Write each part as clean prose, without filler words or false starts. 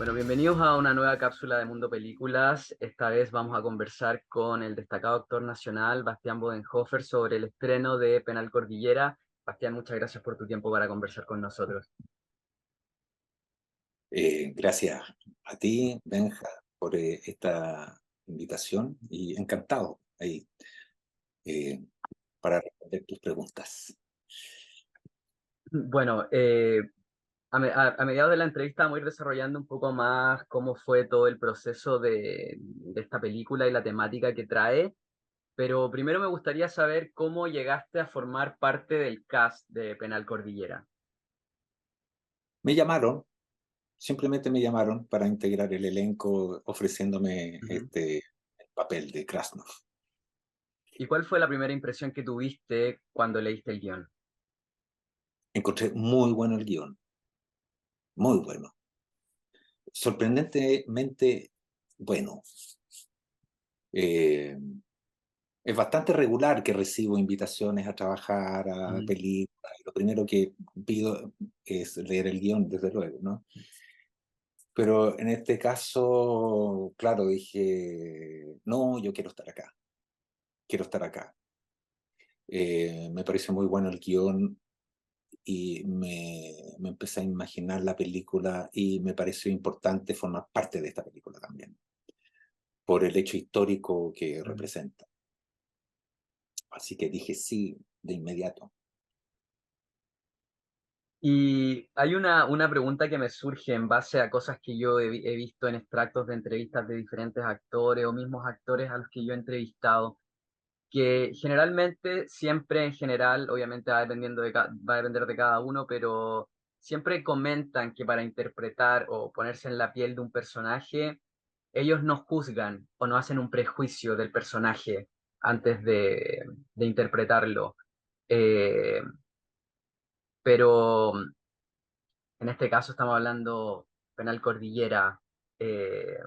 Bueno, bienvenidos a una nueva cápsula de Mundo Películas. Esta vez vamos a conversar con el destacado actor nacional Bastián Bodenhofer sobre el estreno de Penal Cordillera. Bastián, muchas gracias por tu tiempo para conversar con nosotros. Gracias a ti, Benja, por esta invitación y encantado ahí eh, para responder tus preguntas. Bueno, a mediados de la entrevista vamos a ir desarrollando un poco más cómo fue todo el proceso de esta película y la temática que trae, pero primero me gustaría saber cómo llegaste a formar parte del cast de Penal Cordillera. Me llamaron, simplemente me llamaron para integrar el elenco ofreciéndome Ujú. este el papel de Krasnov. ¿Y cuál fue la primera impresión que tuviste cuando leíste el guión? Encontré muy bueno el guión, muy bueno, sorprendentemente bueno. Eh, Es bastante regular que recibo invitaciones a trabajar a Ujú. películas. Y lo primero que pido es leer el guión, desde luego, ¿no? Pero en este caso, claro, dije, no, yo quiero estar acá, quiero estar acá. Me parece muy bueno el guión y me empecé a imaginar la película y me pareció importante formar parte de esta película también, por el hecho histórico que Ujú. representa. Así que dije sí de inmediato. Y hay una pregunta que me surge en base a cosas que yo he visto en extractos de entrevistas de diferentes actores o mismos actores a los que yo he entrevistado, que generalmente, siempre en general, obviamente va a depender de cada uno, pero siempre comentan que para interpretar o ponerse en la piel de un personaje, ellos no juzgan o no hacen un prejuicio del personaje antes de interpretarlo. Eh, pero en este caso estamos hablando Penal Cordillera, eh,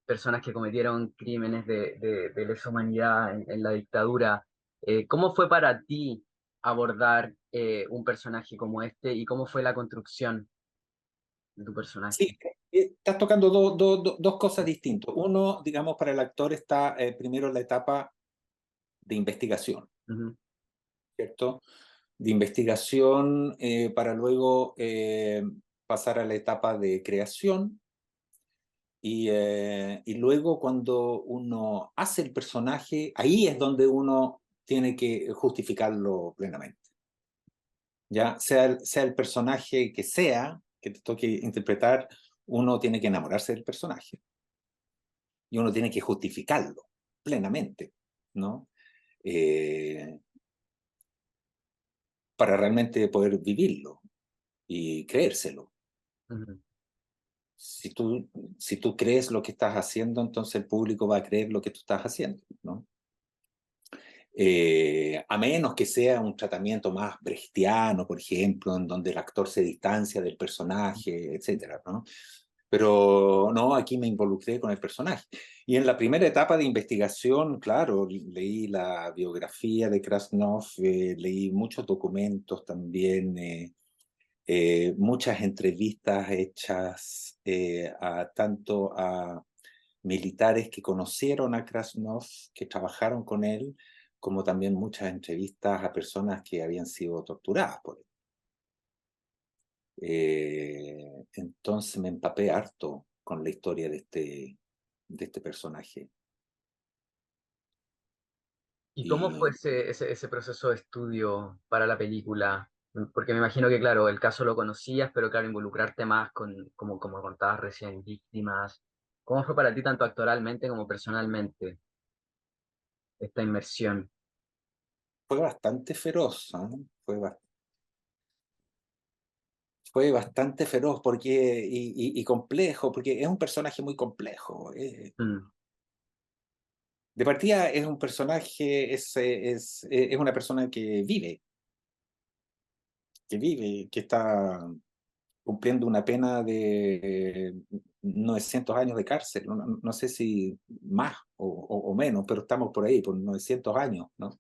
personas que cometieron crímenes de lesa humanidad en la dictadura. ¿Cómo fue para ti abordar un personaje como este y cómo fue la construcción de tu Sí, personaje? estás tocando dos cosas distintas. Uno, digamos, para el actor está primero la etapa de investigación, Ujú. ¿cierto? De investigación para luego pasar a la etapa de creación y luego cuando uno hace el personaje, ahí es donde uno tiene que justificarlo plenamente. Ya sea el personaje que sea, que te toque interpretar, uno tiene que enamorarse del personaje y uno tiene que justificarlo plenamente, ¿no? Eh, para realmente poder vivirlo y creérselo. Ujú. Si tú, si tú crees lo que estás haciendo, entonces el público va a creer lo que tú estás haciendo, ¿no? A menos que sea un tratamiento más brechtiano, por ejemplo, en donde el actor se distancia del personaje, etcétera, ¿no? Pero no, aquí me involucré con el personaje. Y en la primera etapa de investigación, claro, leí la biografía de Krasnov, leí muchos documentos también, muchas entrevistas hechas tanto a militares que conocieron a Krasnov, que trabajaron con él, como también muchas entrevistas a personas que habían sido torturadas por él. Entonces me empapé harto con la historia de este personaje. ¿Y cómo fue Y ese proceso de estudio para la película? Porque me imagino que, claro, el caso lo conocías, pero claro, involucrarte más como contabas recién, víctimas. ¿Cómo fue para ti tanto actoralmente como personalmente esta inmersión? fue bastante feroz, ¿ah? Fue bastante feroz porque, y complejo, porque es un personaje muy complejo. Mm. De partida es un personaje, es una persona que vive, que está cumpliendo una pena de 900 años de cárcel. No, no sé si más o menos, pero estamos por ahí, por 900 años, ¿no?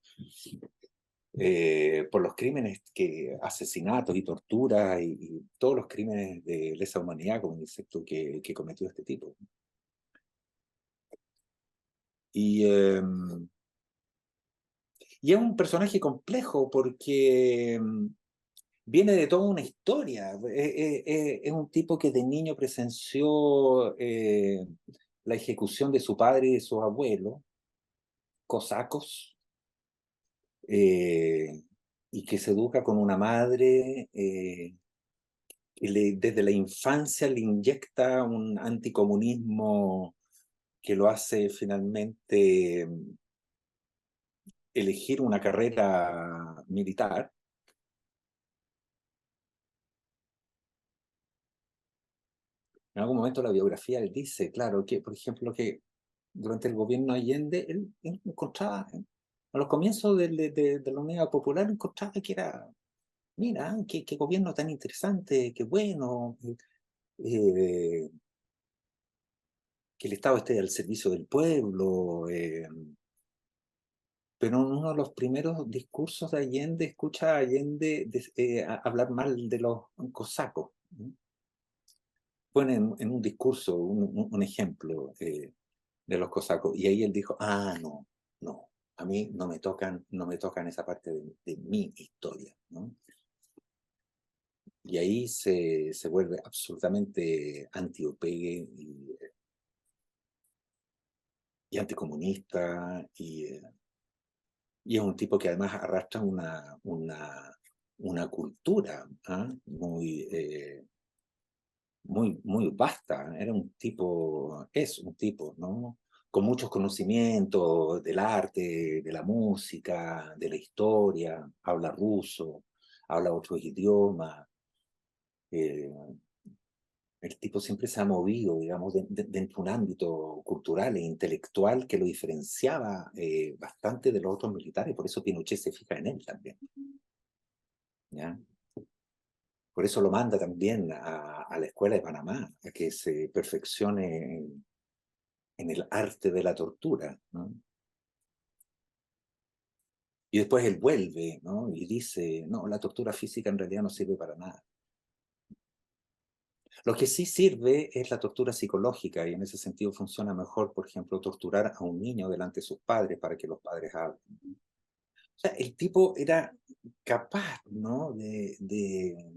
por los crímenes, asesinatos y torturas y todos los crímenes de lesa humanidad, como dices tú, que cometió este tipo. Y, y es un personaje complejo porque viene de toda una historia. Es un tipo que de niño presenció la ejecución de su padre y de su abuelo, cosacos, eh, y que se educa con una madre que desde la infancia le inyecta un anticomunismo que lo hace finalmente elegir una carrera militar. En algún momento la biografía él dice, claro, que por ejemplo que durante el gobierno de Allende él encontraba, a los comienzos de la Unidad Popular, encontraba que era, mira, qué gobierno tan interesante, qué bueno, eh, que el Estado esté al servicio del pueblo. Pero en uno de los primeros discursos de Allende, escucha a Allende hablar mal de los cosacos. Pone en un discurso un ejemplo de los cosacos, y ahí él dijo, no, no, a mí no me tocan esa parte de mi historia, ¿no? Y ahí se vuelve absolutamente anti-Opegue y anticomunista, y es un tipo que además arrastra una cultura muy vasta. Es un tipo, ¿no? Con muchos conocimientos del arte, de la música, de la historia, habla ruso, habla otros idiomas. eh, el tipo siempre se ha movido, digamos, dentro de un ámbito cultural e intelectual que lo diferenciaba bastante de los otros militares, por eso Pinochet se fija en él también, ¿ya? Por eso lo manda también a la escuela de Panamá, a que se perfeccione en el arte de la tortura, ¿no? Y después él vuelve, ¿no? Y dice, no, la tortura física en realidad no sirve para nada. Lo que sí sirve es la tortura psicológica, y en ese sentido funciona mejor, por ejemplo, torturar a un niño delante de sus padres para que los padres hablen. O sea, el tipo era capaz, ¿no? De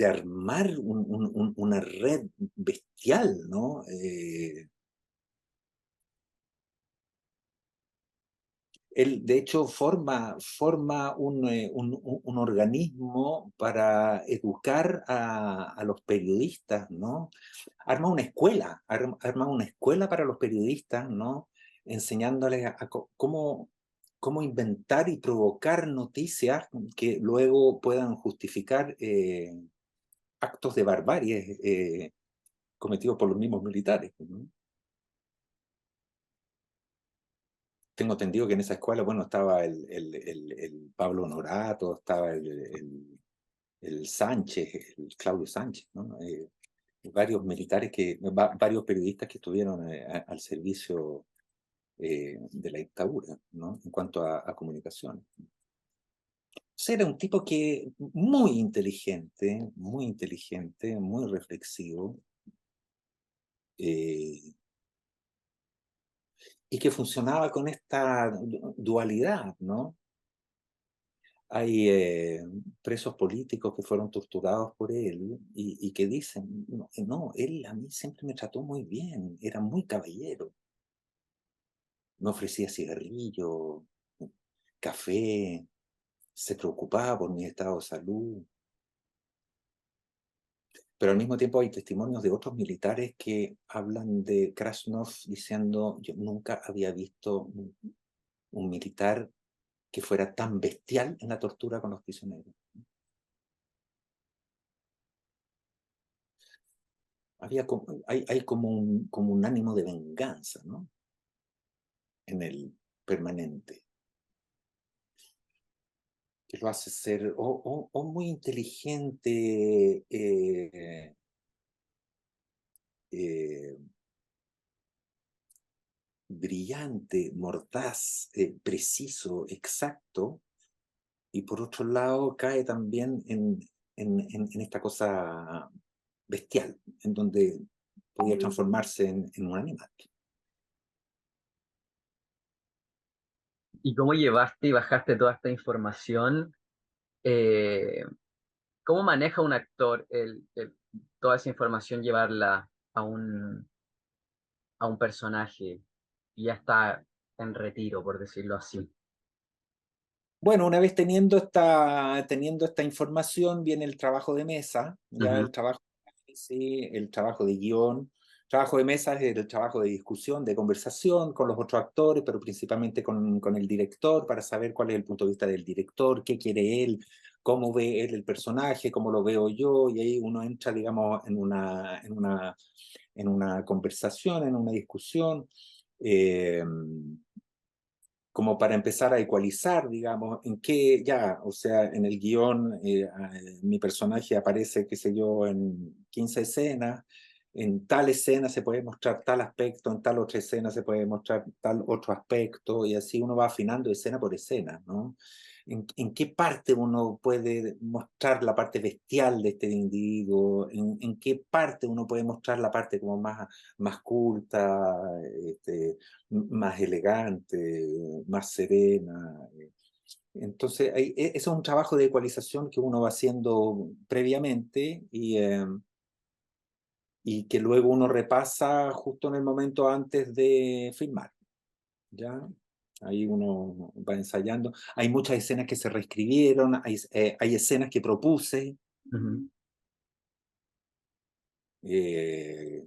armar una red bestial, ¿no? Él, de hecho, forma un organismo para educar a los periodistas, ¿no? Arma una escuela para los periodistas, ¿no? Enseñándoles cómo inventar y provocar noticias que luego puedan justificar actos de barbarie cometidos por los mismos militares, ¿no? Tengo entendido que en esa escuela, bueno, estaba el Pablo Honorato, estaba el Sánchez, el Claudio Sánchez, ¿no? Varios militares varios periodistas que estuvieron al servicio de la dictadura, ¿no? En cuanto a comunicación. O sea, era un tipo que muy inteligente, muy reflexivo, eh, y que funcionaba con esta dualidad, ¿no? Hay presos políticos que fueron torturados por él y que dicen, no, no, él a mí siempre me trató muy bien, era muy caballero, me ofrecía cigarrillo, café, se preocupaba por mi estado de salud. Pero al mismo tiempo hay testimonios de otros militares que hablan de Krasnov diciendo, yo nunca había visto un militar que fuera tan bestial en la tortura con los prisioneros. Hay como un ánimo de venganza, ¿no? En el permanente, que lo hace ser o muy inteligente, eh, brillante, mordaz, preciso, exacto, y por otro lado cae también en esta cosa bestial, en donde podía transformarse en un animal. ¿Y cómo llevaste y bajaste toda esta información? Eh, ¿Cómo maneja un actor toda esa información, llevarla a un personaje que ya está en retiro, por decirlo así? Bueno, una vez teniendo esta información, viene el trabajo de mesa, ya Ujú, el trabajo, sí, el trabajo de guión. Trabajo de mesa es el trabajo de discusión, de conversación con los otros actores, pero principalmente con el director, para saber cuál es el punto de vista del director, qué quiere él, cómo ve él el personaje, cómo lo veo yo, y ahí uno entra, digamos, en una conversación, en una discusión. Eh, Como para empezar a ecualizar, digamos, en qué ya, o sea, en el guión mi personaje aparece, qué sé yo, en 15 escenas, en tal escena se puede mostrar tal aspecto, en tal otra escena se puede mostrar tal otro aspecto, y así uno va afinando escena por escena, ¿no? En qué parte uno puede mostrar la parte bestial de este individuo? En qué parte uno puede mostrar la parte como más culta, más elegante, más serena? Entonces, eso es un trabajo de ecualización que uno va haciendo previamente y que luego uno repasa justo en el momento antes de filmar, ¿ya? Ahí uno va ensayando. Hay muchas escenas que se reescribieron, hay escenas que propuse. ujú. eh,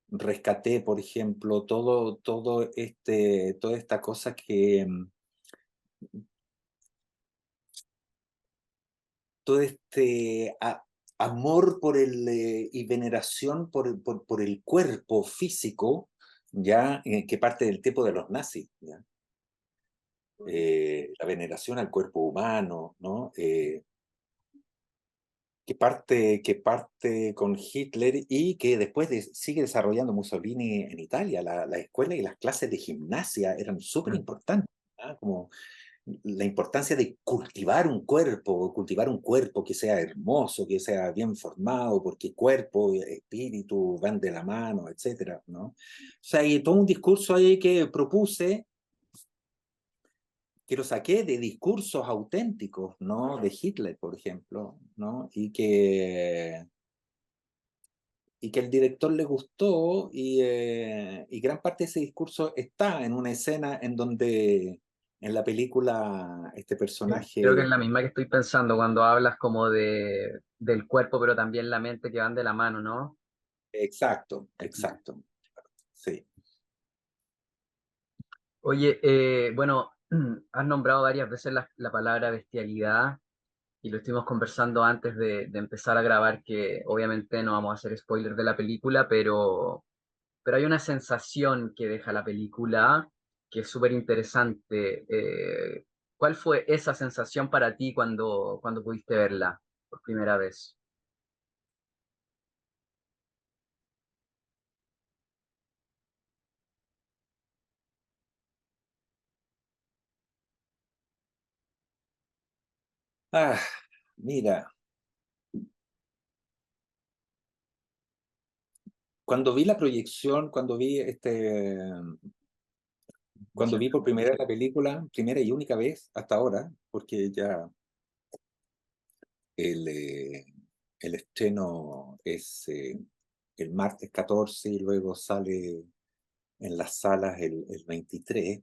Rescaté, por ejemplo, toda esta cosa todo este amor y veneración por el cuerpo físico, ya que parte del tiempo de los nazis, ¿ya? La veneración al cuerpo humano, ¿no? Que parte con Hitler y que después sigue desarrollando Mussolini en Italia. La escuela y las clases de gimnasia eran súper importantes, ¿ah? Como la importancia de cultivar un cuerpo que sea hermoso, que sea bien formado, porque cuerpo y espíritu van de la mano, etcétera, ¿no? O sea, hay todo un discurso ahí que lo saqué de discursos auténticos, ¿no? De Hitler, por ejemplo, ¿no? Y que el director le gustó y gran parte de ese discurso está en una escena en donde en la película este Creo que es personaje. la misma que estoy pensando cuando hablas como del cuerpo, pero también la mente, que van de la mano, ¿no? Exacto, exacto, sí. Oye, bueno, has nombrado varias veces la palabra bestialidad y lo estuvimos conversando antes de empezar a grabar, que obviamente no vamos a hacer spoiler de la película, pero hay una sensación que deja la película que es súper interesante. ¿Cuál fue esa sensación para ti cuando pudiste verla por primera vez? Ah, mira, cuando vi la proyección, cuando vi por primera vez la película, primera y única vez hasta ahora, porque ya el, eh, el estreno es el martes 14 y luego sale en las salas el 23.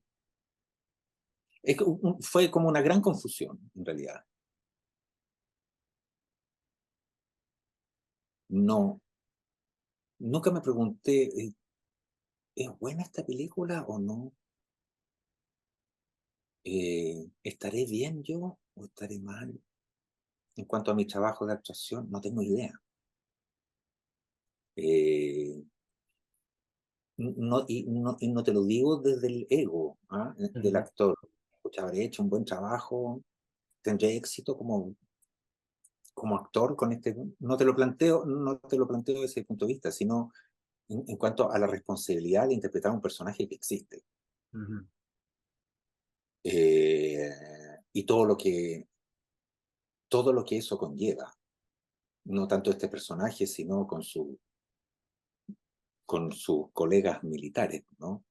Fue como una gran confusión, en realidad. No, nunca me pregunté, ¿es buena esta película o no? ¿Estaré bien yo o estaré mal? En cuanto a mi trabajo de actuación, no tengo idea. Eh, y no te lo digo desde el ego, ¿ah? Del Ujú. actor. Pucha, habré hecho un buen trabajo, tendré éxito como actor con este. No te lo planteo desde ese punto de vista, sino en cuanto a la responsabilidad de interpretar a un personaje que existe. Ujú. eh, y todo lo que eso conlleva, no tanto este personaje, sino con sus colegas militares, ¿no?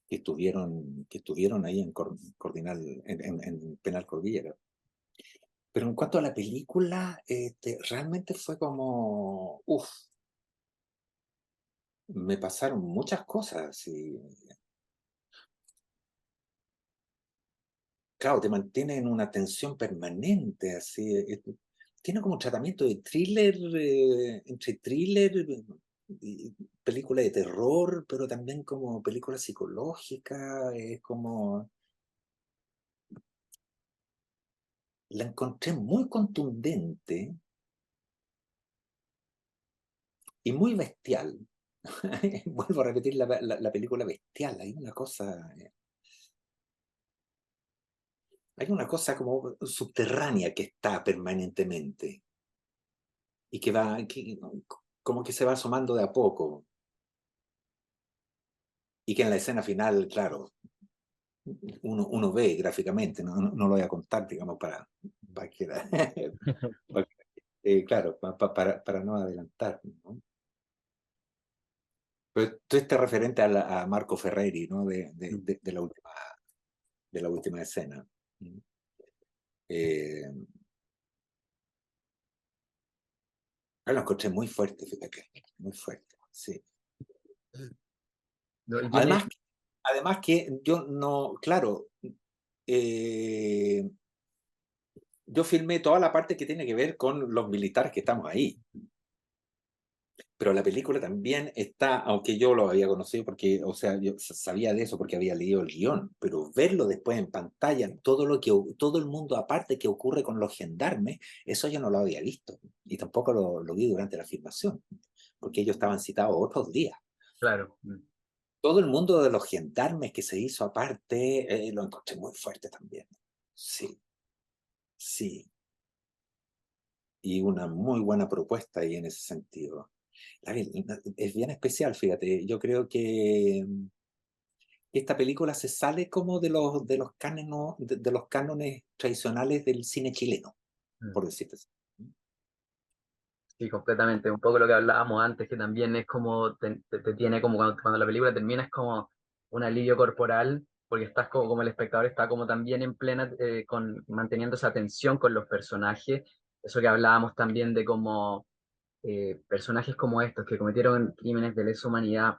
Que estuvieron ahí en Cordinal, en Penal Cordillera. Pero en cuanto a la película, realmente fue como, uff, me pasaron muchas cosas y, claro, te mantiene en una tensión permanente, así, tiene como un tratamiento de thriller, entre thriller y película de terror, pero también como película psicológica, es como, la encontré muy contundente y muy bestial. Vuelvo a repetir la película bestial, hay una cosa como subterránea que está permanentemente y como que se va asomando de a poco y que en la escena final, claro, uno ve gráficamente, no lo voy a contar, digamos, para que, para claro, para no adelantar, ¿no? Pero todo este referente a Marco Ferreri, ¿no? De la última escena. Eh, lo encontré muy fuerte, fíjate, muy fuerte, sí. No, y tiene, Además, además que yo no, claro, eh, yo filmé toda la parte que tiene que ver con los militares que estamos ahí, pero la película también está, aunque yo lo había conocido porque, o sea, yo sabía de eso porque había leído el guión, pero verlo después en pantalla, todo el mundo aparte que ocurre con los gendarmes, eso yo no lo había visto y tampoco lo vi durante la filmación, porque ellos estaban citados otros días. claro. Todo el mundo de los gendarmes que se hizo aparte, lo encontré muy fuerte también. Sí, sí. Y una muy buena propuesta ahí en ese sentido. Es bien especial, fíjate. Yo creo que esta película se sale como de los cánones tradicionales del cine chileno, Mm. por decirte así. Sí, completamente. Un poco lo que hablábamos antes, que también es como, te tiene como cuando la película termina, es como un alivio corporal, porque estás como el espectador está como también en plena, manteniendo esa tensión con los personajes. Eso que hablábamos también de como personajes como estos, que cometieron crímenes de lesa humanidad.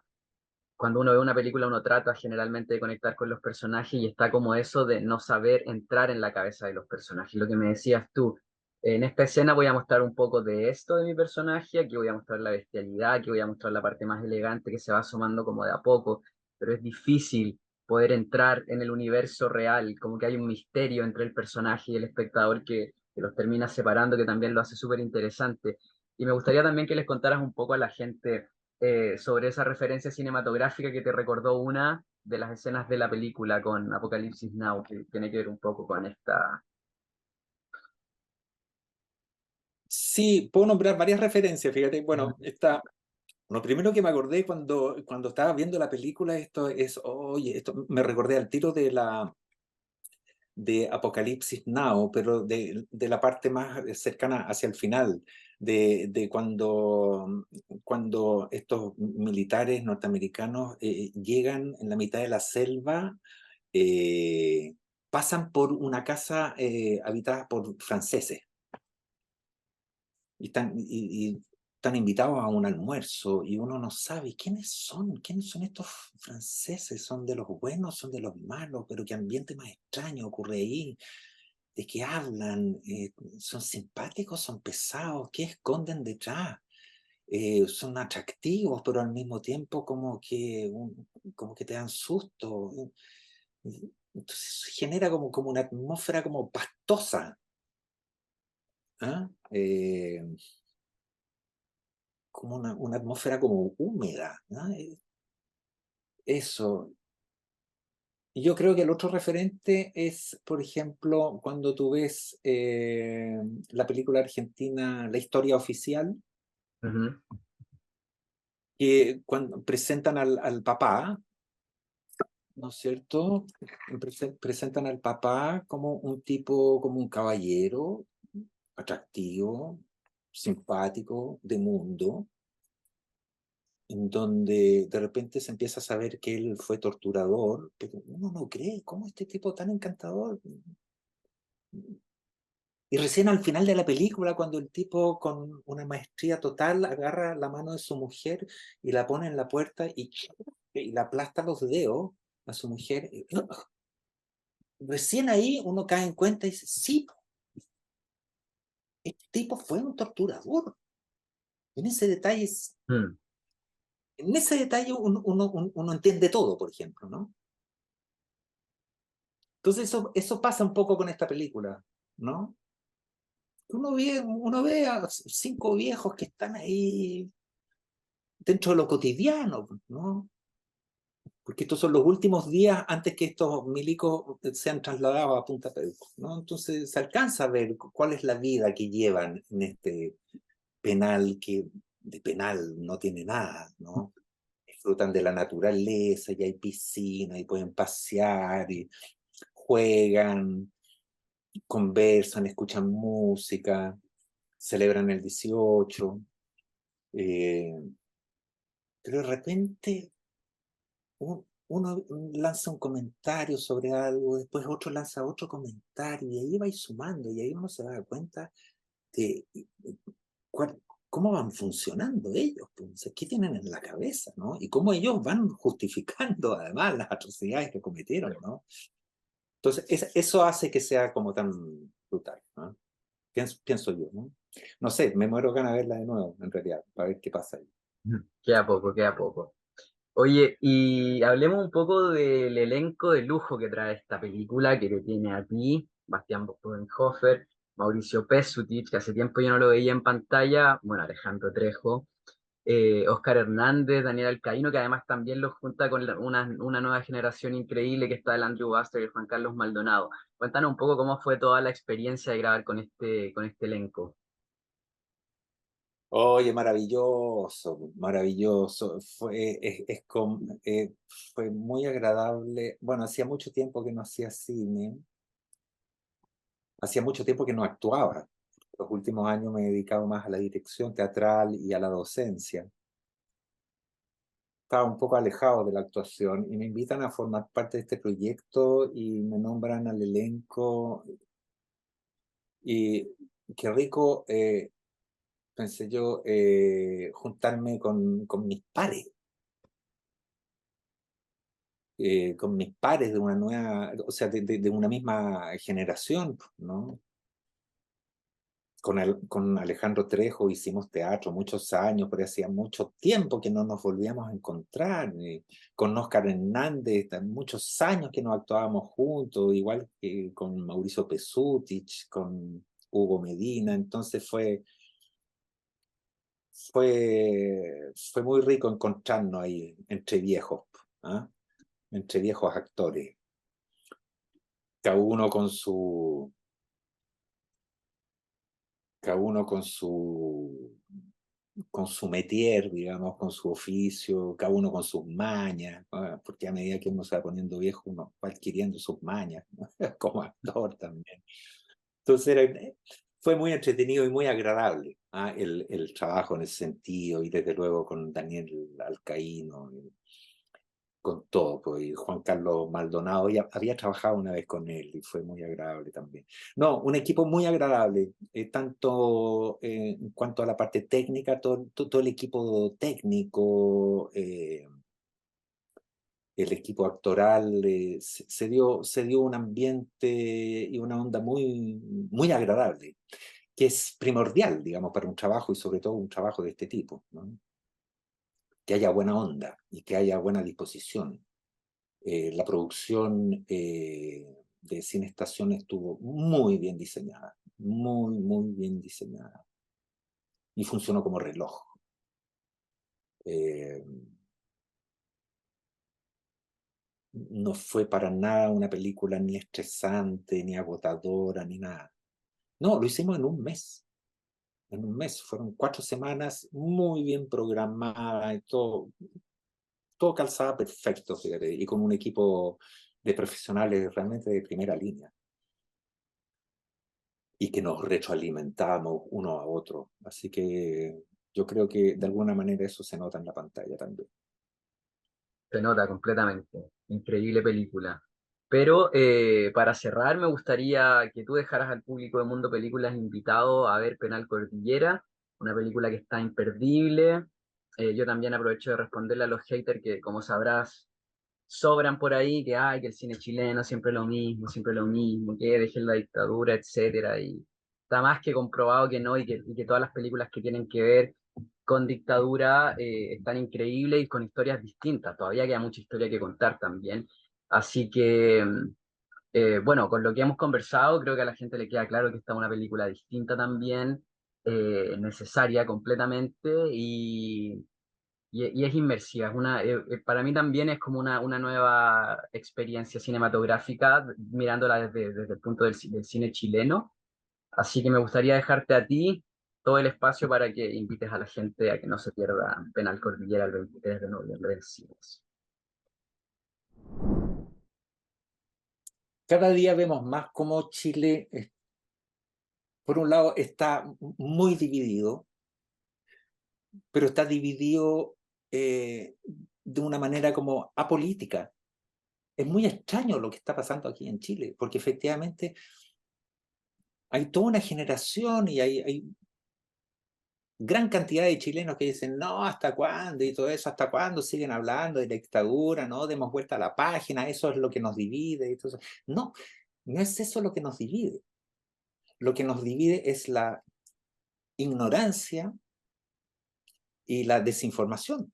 Cuando uno ve una película, uno trata generalmente de conectar con los personajes y está como eso de no saber entrar en la cabeza de los personajes. Lo que me decías tú, en esta escena voy a mostrar un poco de esto de mi personaje, aquí voy a mostrar la bestialidad, aquí voy a mostrar la parte más elegante que se va asomando como de a poco, pero es difícil poder entrar en el universo real, como que hay un misterio entre el personaje y el espectador que los termina separando, que también lo hace súper interesante. Y me gustaría también que les contaras un poco a la gente sobre esa referencia cinematográfica que te recordó una de las escenas de la película con Apocalipsis Now, que tiene que ver un poco con esta. Sí, puedo nombrar varias referencias, fíjate. Ujú. Bueno, lo primero que me acordé cuando estaba viendo la película, esto es, oye, esto me recordé al tiro de Apocalipsis Now, pero de la parte más cercana hacia el final, de cuando estos militares norteamericanos llegan en la mitad de la selva, eh, pasan por una casa habitada por franceses y están invitados a un almuerzo y uno no sabe quiénes son estos franceses, son de los buenos, son de los malos, pero qué ambiente más extraño ocurre ahí, de qué hablan, son simpáticos, son pesados, qué esconden detrás. Son atractivos, pero al mismo tiempo como que te dan susto. Entonces genera como una atmósfera como pastosa. ¿Ah? Como una atmósfera como húmeda, ¿no? Eso. Y yo creo que el otro referente es, por ejemplo, cuando tú ves la película argentina La historia oficial, Ujú. que cuando presentan al papá, ¿no es cierto? Presentan al papá como un tipo, como un caballero, atractivo, simpático, de mundo, en donde de repente se empieza a saber que él fue torturador, pero uno no cree, ¿cómo este tipo tan encantador? Y recién al final de la película, cuando el tipo con una maestría total agarra la mano de su mujer y la pone en la puerta y la aplasta los dedos a su mujer, recién ahí uno cae en cuenta y dice, sí, este tipo fue un torturador. En ese detalle, Mm, en ese detalle uno entiende todo, por ejemplo, ¿no? Entonces eso pasa un poco con esta película, ¿no? Uno ve a 5 viejos que están ahí dentro de lo cotidiano, ¿no? Porque estos son los últimos días antes que estos milicos sean trasladados a Punta Peuco, ¿no? Entonces se alcanza a ver cuál es la vida que llevan en este penal que de penal no tiene nada, ¿no? Disfrutan de la naturaleza, y hay piscina, y pueden pasear, y juegan, conversan, escuchan música, celebran el 18, eh, pero de repente uno lanza un comentario sobre algo, después otro lanza otro comentario, y ahí va sumando, y ahí uno se da cuenta de cuál, cómo van funcionando ellos, pues, qué tienen en la cabeza, ¿no? Y cómo ellos van justificando además las atrocidades que cometieron, ¿no? Entonces, eso hace que sea como tan brutal, ¿no? Pienso yo, ¿no? No sé, me muero ganas de verla de nuevo, en realidad, para ver qué pasa ahí. queda poco, queda poco. Oye, y hablemos un poco del elenco de lujo que trae esta película, que te tiene a ti, Bastián Bodenhofer, Mauricio Pesutich, que hace tiempo yo no lo veía en pantalla, bueno, Alejandro Trejo, Oscar Hernández, Daniel Alcaíno, que además también los junta con una nueva generación increíble que está el Andrew Buster y el Juan Carlos Maldonado. Cuéntanos un poco cómo fue toda la experiencia de grabar con este elenco. Oye, maravilloso, maravilloso. Fue muy agradable. Bueno, hacía mucho tiempo que no hacía cine, hacía mucho tiempo que no actuaba. Los últimos años me he dedicado más a la dirección teatral y a la docencia. Estaba un poco alejado de la actuación y me invitan a formar parte de este proyecto y me nombran al elenco. Y qué rico, pensé yo, juntarme con mis pares de una nueva, o sea, de una misma generación, ¿no? Con Alejandro Trejo hicimos teatro muchos años, pero hacía mucho tiempo que no nos volvíamos a encontrar. Con Oscar Hernández, muchos años que no actuábamos juntos, igual que con Mauricio Pesutich, con Hugo Medina. Entonces fue muy rico encontrarnos ahí entre viejos, ¿ah? Entre viejos actores, cada uno con su cada uno con su métier, digamos, con su oficio, cada uno con sus mañas, ¿no? Porque a medida que uno se va poniendo viejo, uno va adquiriendo sus mañas, ¿no? Como actor también. Entonces fue muy entretenido y muy agradable, ¿ah? El trabajo en ese sentido, y desde luego con Daniel Alcaíno, con todo, pues, y Juan Carlos Maldonado, ya había trabajado una vez con él y fue muy agradable también. No, un equipo muy agradable, tanto en cuanto a la parte técnica, todo el equipo técnico, el equipo actoral, se dio un ambiente y una onda muy, muy agradable, que es primordial, digamos, para un trabajo y sobre todo un trabajo de este tipo, ¿no? Que haya buena onda y que haya buena disposición. La producción de Cine Estación estuvo muy bien diseñada, muy, muy bien diseñada. Y funcionó como reloj. Eh, no fue para nada una película ni estresante, ni agotadora, ni nada. No, lo hicimos en un mes. en un mes. Fueron 4 semanas muy bien programadas y todo calzaba perfecto, fíjate, y con un equipo de profesionales realmente de primera línea y que nos retroalimentábamos uno a otro. Así que yo creo que de alguna manera eso se nota en la pantalla también. Se nota completamente. Increíble película. Pero para cerrar, me gustaría que tú dejaras al público de Mundo Películas invitado a ver Penal Cordillera, una película que está imperdible. Yo también aprovecho de responderle a los haters que, como sabrás, sobran por ahí, que hay, que el cine chileno siempre lo mismo, que dejen la dictadura, etcétera. Y está más que comprobado que no, y que todas las películas que tienen que ver con dictadura están increíbles y con historias distintas. Todavía queda mucha historia que contar también. Así que, bueno, con lo que hemos conversado, creo que a la gente le queda claro que esta es una película distinta también, necesaria completamente y es inmersiva. Para mí también es como una nueva experiencia cinematográfica, mirándola desde el punto del cine chileno. Así que me gustaría dejarte a ti todo el espacio para que invites a la gente a que no se pierda Penal Cordillera el 23 de noviembre del cine. Cada día vemos más cómo Chile, por un lado, está muy dividido, pero está dividido de una manera como apolítica. Es muy extraño lo que está pasando aquí en Chile, porque efectivamente hay toda una generación y hay gran cantidad de chilenos que dicen, no, ¿hasta cuándo? Y todo eso, ¿hasta cuándo siguen hablando de la dictadura? No, demos vuelta a la página, eso es lo que nos divide. Y todo eso. No, no es eso lo que nos divide. Lo que nos divide es la ignorancia y la desinformación.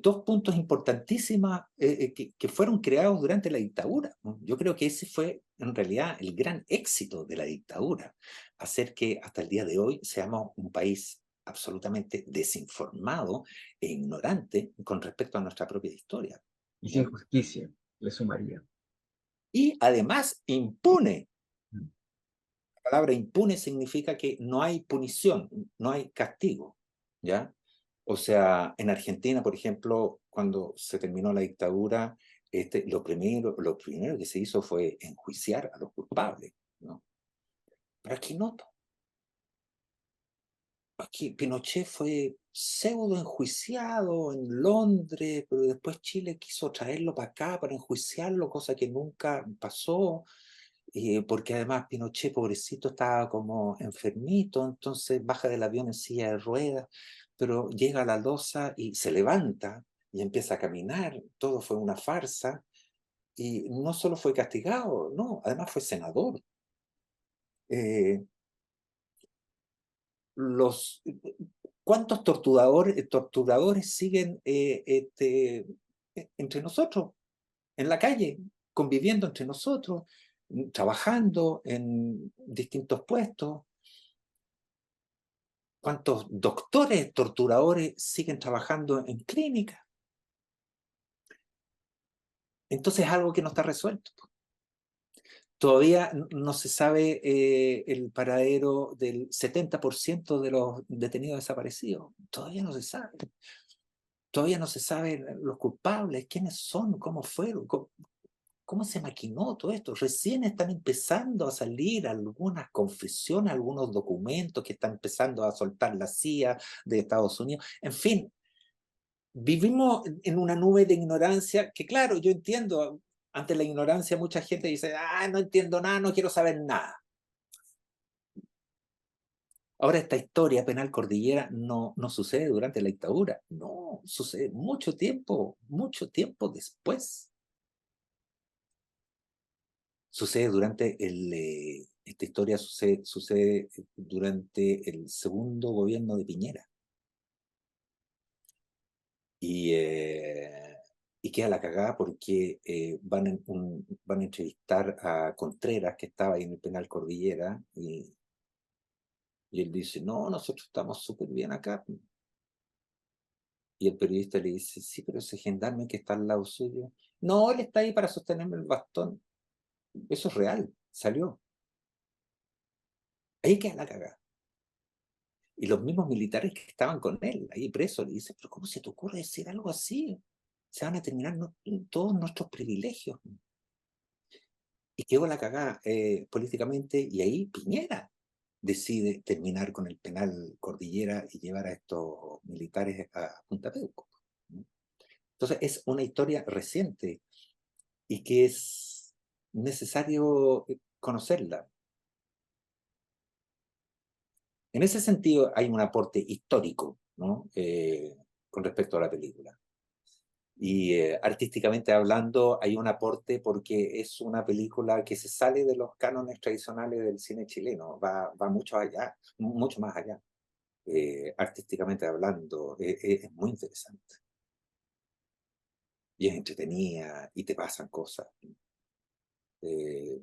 Dos puntos importantísimos que fueron creados durante la dictadura, ¿no? Yo creo que ese fue en realidad el gran éxito de la dictadura, hacer que hasta el día de hoy seamos un país absolutamente desinformado e ignorante con respecto a nuestra propia historia. Y sin ¿Ya? justicia, le sumaría. Y además impune. La palabra impune significa que no hay punición, no hay castigo, ¿ya? O sea, en Argentina, por ejemplo, cuando se terminó la dictadura, lo primero que se hizo fue enjuiciar a los culpables, ¿no? Pero aquí no. Aquí Pinochet fue pseudo enjuiciado en Londres, pero después Chile quiso traerlo para acá para enjuiciarlo, cosa que nunca pasó. Porque además Pinochet, pobrecito, estaba como enfermito, entonces baja del avión en silla de ruedas, pero llega a la loza y se levanta y empieza a caminar, todo fue una farsa, y no solo fue castigado, no, además fue senador. Eh, los, ¿Cuántos torturadores siguen entre nosotros, en la calle, conviviendo entre nosotros, trabajando en distintos puestos? ¿Cuántos doctores torturadores siguen trabajando en clínicas? Entonces es algo que no está resuelto. Todavía no se sabe el paradero del 70% de los detenidos desaparecidos. Todavía no se sabe. Todavía no se saben los culpables, quiénes son, cómo fueron, cómo se maquinó todo esto. Recién están empezando a salir algunas confesiones, algunos documentos que está empezando a soltar la CIA de Estados Unidos. En fin, vivimos en una nube de ignorancia que, claro, yo entiendo, ante la ignorancia mucha gente dice, ah, no entiendo nada, no quiero saber nada. Ahora, esta historia penal cordillera no sucede durante la dictadura, no, sucede mucho tiempo después. Sucede durante esta historia sucede durante el segundo gobierno de Piñera. Y, y queda la cagada porque van a entrevistar a Contreras, que estaba ahí en el penal Cordillera, y él dice, no, nosotros estamos súper bien acá. Y el periodista le dice, sí, pero ese gendarme que está al lado suyo, no, él está ahí para sostenerme el bastón. Eso es real, salió. Ahí queda la cagada. Y los mismos militares que estaban con él, ahí presos, le dicen, pero ¿cómo se te ocurre decir algo así? Se van a terminar todos nuestros privilegios. Y quedó la cagada políticamente, y ahí Piñera decide terminar con el penal Cordillera y llevar a estos militares a Punta Peuco. Entonces es una historia reciente y que es necesario conocerla. En ese sentido hay un aporte histórico, ¿no? Con respecto a la película. Y artísticamente hablando hay un aporte porque es una película que se sale de los cánones tradicionales del cine chileno, va mucho allá, mucho más allá. Artísticamente hablando, es muy interesante. Y es entretenida y te pasan cosas. Eh,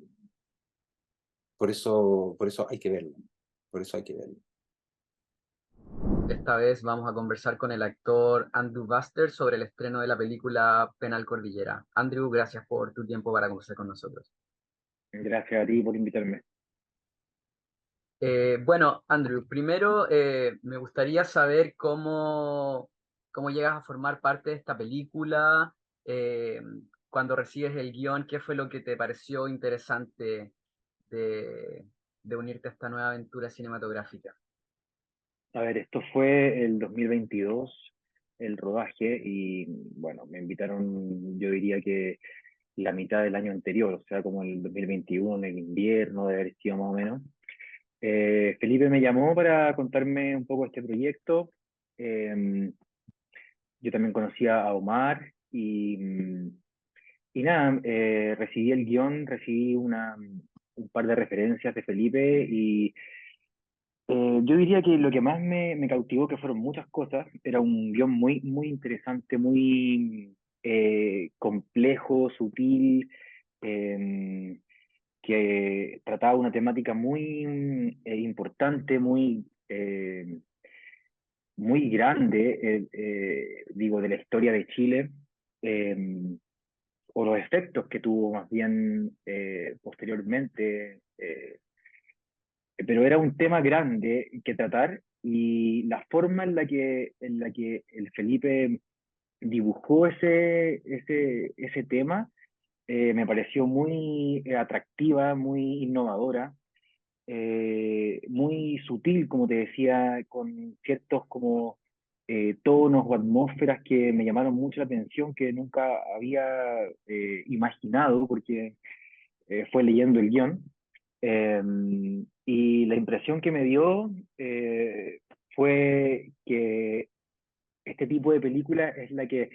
por eso hay que verlo. Por eso hay que verlo. Esta vez vamos a conversar con el actor Andrew Buster sobre el estreno de la película Penal Cordillera. Andrew, gracias por tu tiempo para conversar con nosotros. Gracias a ti por invitarme. Bueno, Andrew, primero me gustaría saber cómo llegas a formar parte de esta película, eh, cuando recibes el guión, qué fue lo que te pareció interesante de, de unirte a esta nueva aventura cinematográfica. A ver, esto fue el 2022, el rodaje, y bueno, me invitaron, yo diría que la mitad del año anterior, o sea, como el 2021, el invierno, de haber sido más o menos. Felipe me llamó para contarme un poco este proyecto. Eh, yo también conocía a Omar y nada, recibí el guión, recibí un par de referencias de Felipe y yo diría que lo que más me cautivó, que fueron muchas cosas, era un guión muy, muy interesante, muy complejo, sutil, eh, que trataba una temática muy importante, muy grande, digo, de la historia de Chile, eh, o los efectos que tuvo más bien posteriormente. Pero era un tema grande que tratar y la forma en la que el Felipe dibujó ese tema me pareció muy atractiva, muy innovadora, muy sutil, como te decía, con ciertos como tonos o atmósferas que me llamaron mucho la atención, que nunca había imaginado, porque fue leyendo el guión. Eh, y la impresión que me dio fue que este tipo de película es la que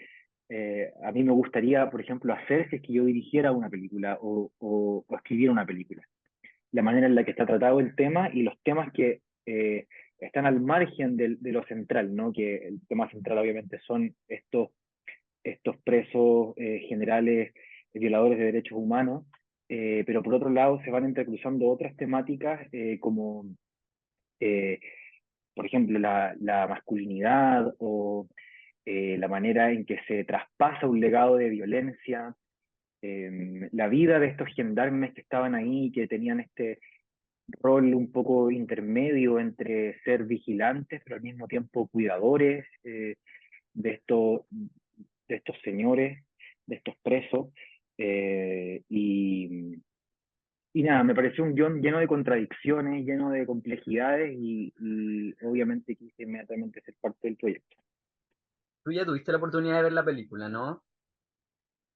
a mí me gustaría, por ejemplo, hacer si es que yo dirigiera una película o escribiera una película. La manera en la que está tratado el tema y los temas que están al margen de lo central, ¿no? Que el tema central obviamente son estos presos generales violadores de derechos humanos, pero por otro lado se van entrecruzando otras temáticas como, eh, por ejemplo, la masculinidad o la manera en que se traspasa un legado de violencia, la vida de estos gendarmes que estaban ahí, que tenían este rol un poco intermedio entre ser vigilantes, pero al mismo tiempo cuidadores de, esto, de estos señores, de estos presos. eh, y, y nada, me pareció un guión lleno de contradicciones, lleno de complejidades y obviamente quise inmediatamente ser parte del proyecto. Tú ya tuviste la oportunidad de ver la película, ¿no?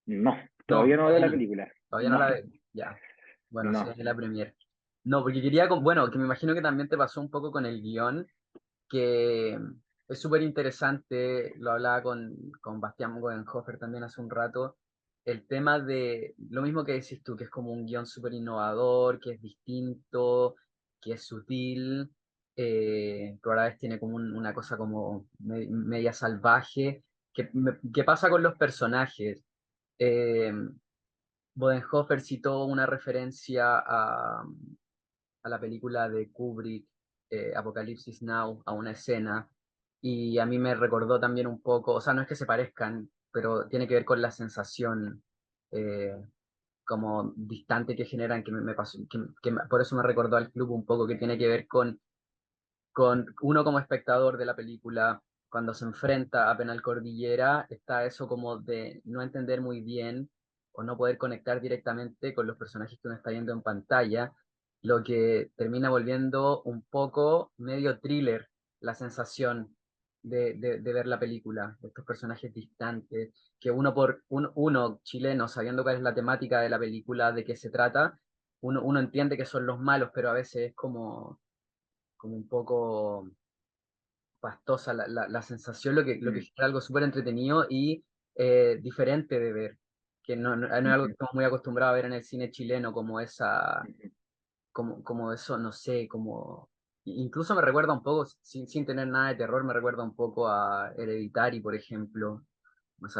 No, No, todavía no veo todavía la no. película. Todavía no No, la veo. Ya. Bueno, sí, no. es la premier. No, porque quería, bueno, que me imagino que también te pasó un poco con el guión, que es súper interesante, lo hablaba con Bastián Bodenhofer también hace un rato, el tema de lo mismo que decís tú, que es como un guión súper innovador, que es distinto, que es sutil, pero a la vez tiene como una cosa como media salvaje, que pasa con los personajes. Eh, Bodenhofer citó una referencia a la película de Kubrick, Apocalipsis Now, a una escena, y a mí me recordó también un poco, o sea, no es que se parezcan, pero tiene que ver con la sensación eh, como distante que generan, que me pasó, por eso me recordó al club un poco, que tiene que ver con uno como espectador de la película, cuando se enfrenta a Penal Cordillera, está eso como de no entender muy bien o no poder conectar directamente con los personajes que uno está viendo en pantalla, lo que termina volviendo un poco medio thriller la sensación de ver la película, de estos personajes distantes, que uno chileno, sabiendo cuál es la temática de la película, de qué se trata, uno entiende que son los malos, pero a veces es como un poco pastosa la sensación, lo que Mm, genera algo súper entretenido y diferente de ver, que no es algo que ujú, estamos muy acostumbrados a ver en el cine chileno, ujú, como eso, no sé, incluso me recuerda un poco, sin tener nada de terror, me recuerda un poco a Hereditary, por ejemplo,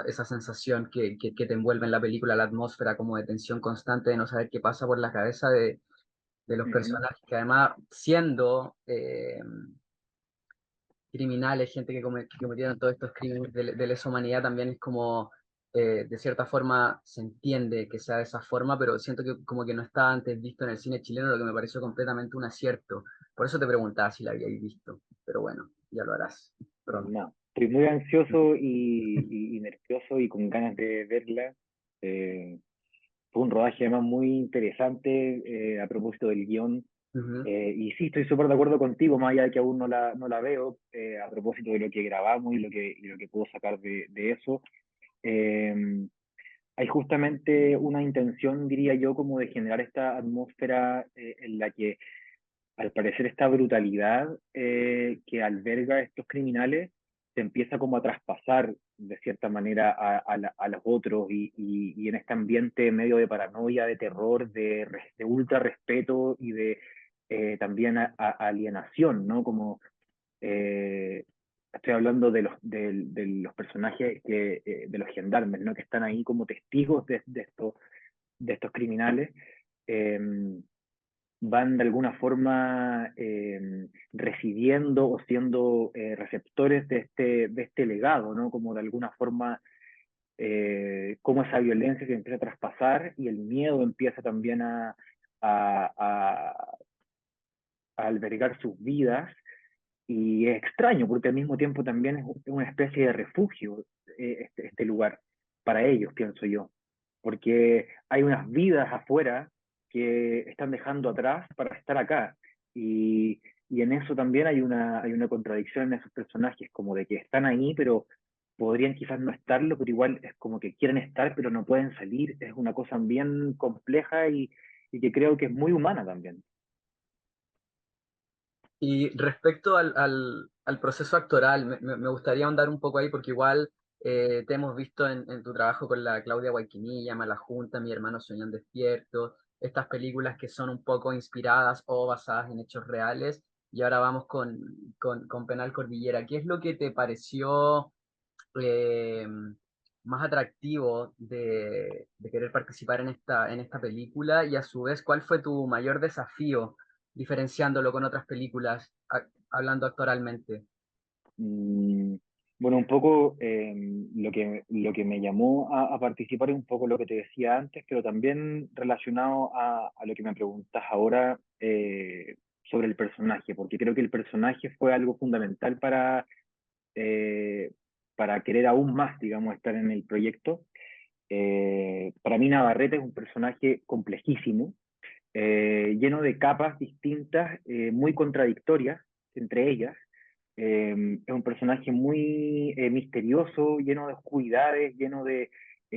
esa sensación que te envuelve en la película, la atmósfera como de tensión constante, de no saber qué pasa por la cabeza de los ujú. personajes, que además siendo criminales, gente que cometieron todos estos crímenes de lesa humanidad, también es como, de cierta forma, se entiende que sea de esa forma, pero siento que como que no estaba antes visto en el cine chileno, lo que me pareció completamente un acierto. Por eso te preguntaba si la habíais visto, pero bueno, ya lo harás pronto. No, estoy muy ansioso y nervioso y con ganas de verla. Eh, Fue un rodaje además muy interesante a propósito del guión. Ujú. Y sí, estoy súper de acuerdo contigo, más allá de que aún no la veo, a propósito de lo que grabamos y lo que puedo sacar de eso. Eh, Hay justamente una intención, diría yo, como de generar esta atmósfera en la que, al parecer, esta brutalidad que alberga estos criminales se empieza como a traspasar de cierta manera a los otros y en este ambiente medio de paranoia, de terror, de ultra respeto y de también alienación, ¿no? Como eh, estoy hablando de los personajes de los gendarmes, ¿no? Que están ahí como testigos de estos criminales. Eh, Van de alguna forma recibiendo o siendo receptores de este legado, ¿no? Como de alguna forma, cómo esa violencia se empieza a traspasar y el miedo empieza también a, a, a albergar sus vidas. Y es extraño porque al mismo tiempo también es una especie de refugio este lugar para ellos, pienso yo, porque hay unas vidas afuera que están dejando atrás para estar acá. Y en eso también hay una contradicción en esos personajes, como de que están ahí, pero podrían quizás no estarlo, pero igual es como que quieren estar, pero no pueden salir. Es una cosa bien compleja y que creo que es muy humana también. Y respecto al proceso actoral, me gustaría ahondar un poco ahí porque igual te hemos visto en tu trabajo con la Claudia Guayquinilla, Mala Junta, Mi hermano Soñan Despierto, estas películas que son un poco inspiradas o basadas en hechos reales. Y ahora vamos con Penal Cordillera. ¿Qué es lo que te pareció eh, más atractivo de querer participar en esta película? Y a su vez, ¿cuál fue tu mayor desafío diferenciándolo con otras películas, hablando actoralmente? Mm, bueno, un poco lo que me llamó a participar es un poco lo que te decía antes, pero también relacionado a lo que me preguntas ahora sobre el personaje, porque creo que el personaje fue algo fundamental eh, para querer aún más, digamos, estar en el proyecto. Para mí Navarrete es un personaje complejísimo, lleno de capas distintas, muy contradictorias entre ellas. Es un personaje muy misterioso, lleno de oscuridades, lleno de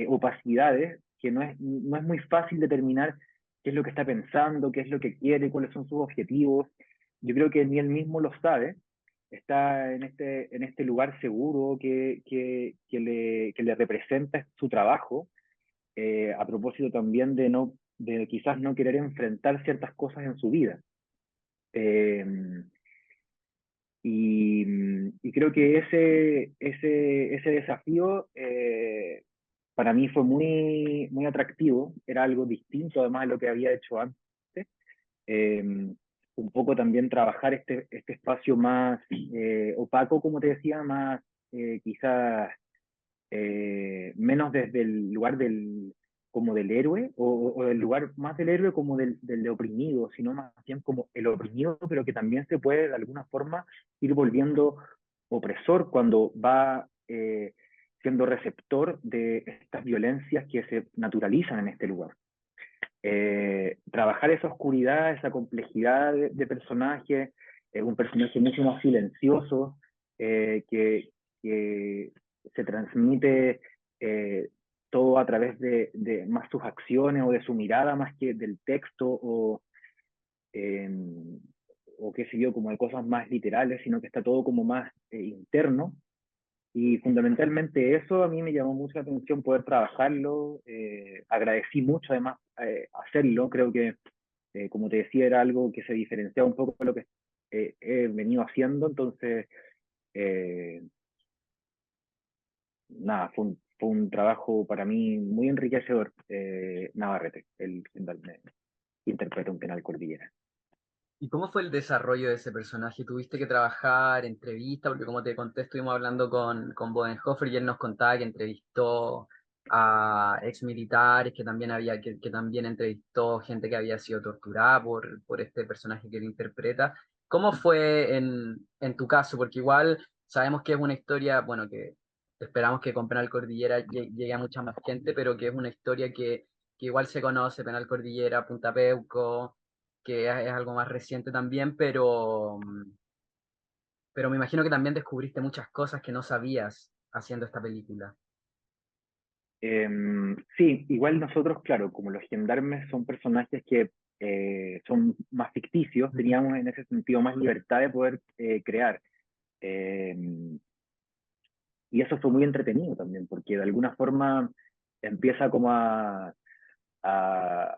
opacidades, que no es muy fácil determinar qué es lo que está pensando, qué es lo que quiere, cuáles son sus objetivos. Yo creo que ni él mismo lo sabe. Está en este lugar seguro que le representa su trabajo, a propósito también de quizás no querer enfrentar ciertas cosas en su vida. Eh, y creo que ese desafío para mí fue muy atractivo, era algo distinto además de lo que había hecho antes. Eh, un poco también trabajar este espacio más opaco, como te decía, más quizás menos desde el lugar como del héroe, o del lugar más del héroe como del oprimido, sino más bien como el oprimido, pero que también se puede de alguna forma ir volviendo opresor cuando va siendo receptor de estas violencias que se naturalizan en este lugar. Trabajar esa oscuridad, esa complejidad de personaje, un personaje mucho más silencioso, que se transmite todo a través de más sus acciones o de su mirada más que del texto eh, o qué sé yo, como de cosas más literales, sino que está todo como más interno. Y fundamentalmente eso a mí me llamó mucho la atención poder trabajarlo, agradecí mucho además hacerlo, creo que como te decía era algo que se diferenciaba un poco de lo que he venido haciendo, entonces eh, nada, fue un trabajo para mí muy enriquecedor. Navarrete, el que interpreta un penal cordillera. ¿Y cómo fue el desarrollo de ese personaje? ¿Tuviste que trabajar, entrevista? Porque como te conté, estuvimos hablando con Bodenhofer y él nos contaba que entrevistó a ex militares, que también que también entrevistó gente que había sido torturada por este personaje que él interpreta. ¿Cómo fue en tu caso? Porque igual sabemos que es una historia, bueno, que esperamos que con Penal Cordillera llegue a mucha más gente, pero que es una historia que igual se conoce, Penal Cordillera, Punta Peuco, que es algo más reciente también, pero me imagino que también descubriste muchas cosas que no sabías haciendo esta película. Sí, igual nosotros, claro, como los gendarmes son personajes que son más ficticios, teníamos en ese sentido más libertad de poder crear. Em, y eso fue muy entretenido también, porque de alguna forma empieza como a, a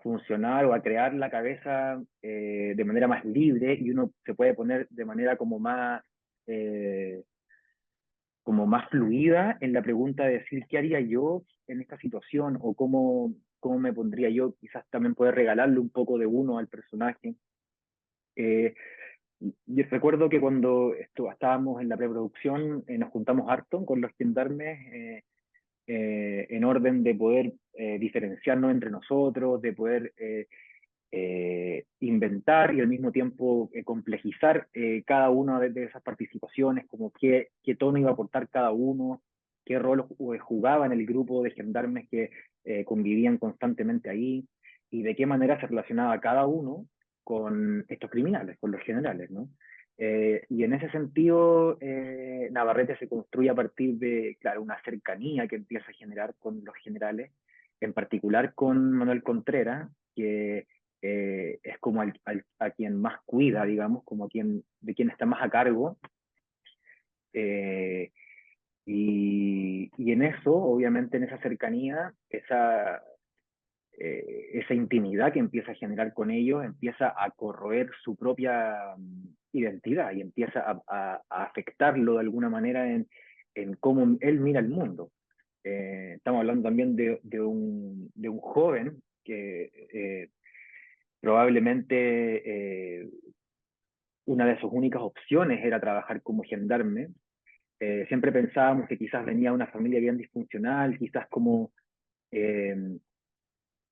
funcionar o a crear la cabeza de manera más libre y uno se puede poner de manera eh, como más fluida en la pregunta de decir qué haría yo en esta situación o cómo me pondría yo, quizás también poder regalarle un poco de uno al personaje. Eh, yo recuerdo que cuando estábamos en la preproducción nos juntamos harto con los gendarmes en orden de poder diferenciarnos entre nosotros, de poder inventar y al mismo tiempo complejizar cada una de esas participaciones, como qué tono iba a aportar cada uno, qué rol jugaba en el grupo de gendarmes que convivían constantemente ahí y de qué manera se relacionaba cada uno con estos criminales, con los generales, ¿no? Y en ese sentido, Navarrete se construye a partir de, claro, una cercanía que empieza a generar con los generales, en particular con Manuel Contreras, que es como a quien más cuida, digamos, como de quien está más a cargo. Eh, y en eso, obviamente, en esa cercanía, esa intimidad que empieza a generar con ellos, empieza a corroer su propia identidad y empieza a afectarlo de alguna manera en cómo él mira el mundo. Estamos hablando también de un joven que probablemente una de sus únicas opciones era trabajar como gendarme. Siempre pensábamos que quizás venía de una familia bien disfuncional, quizás como eh,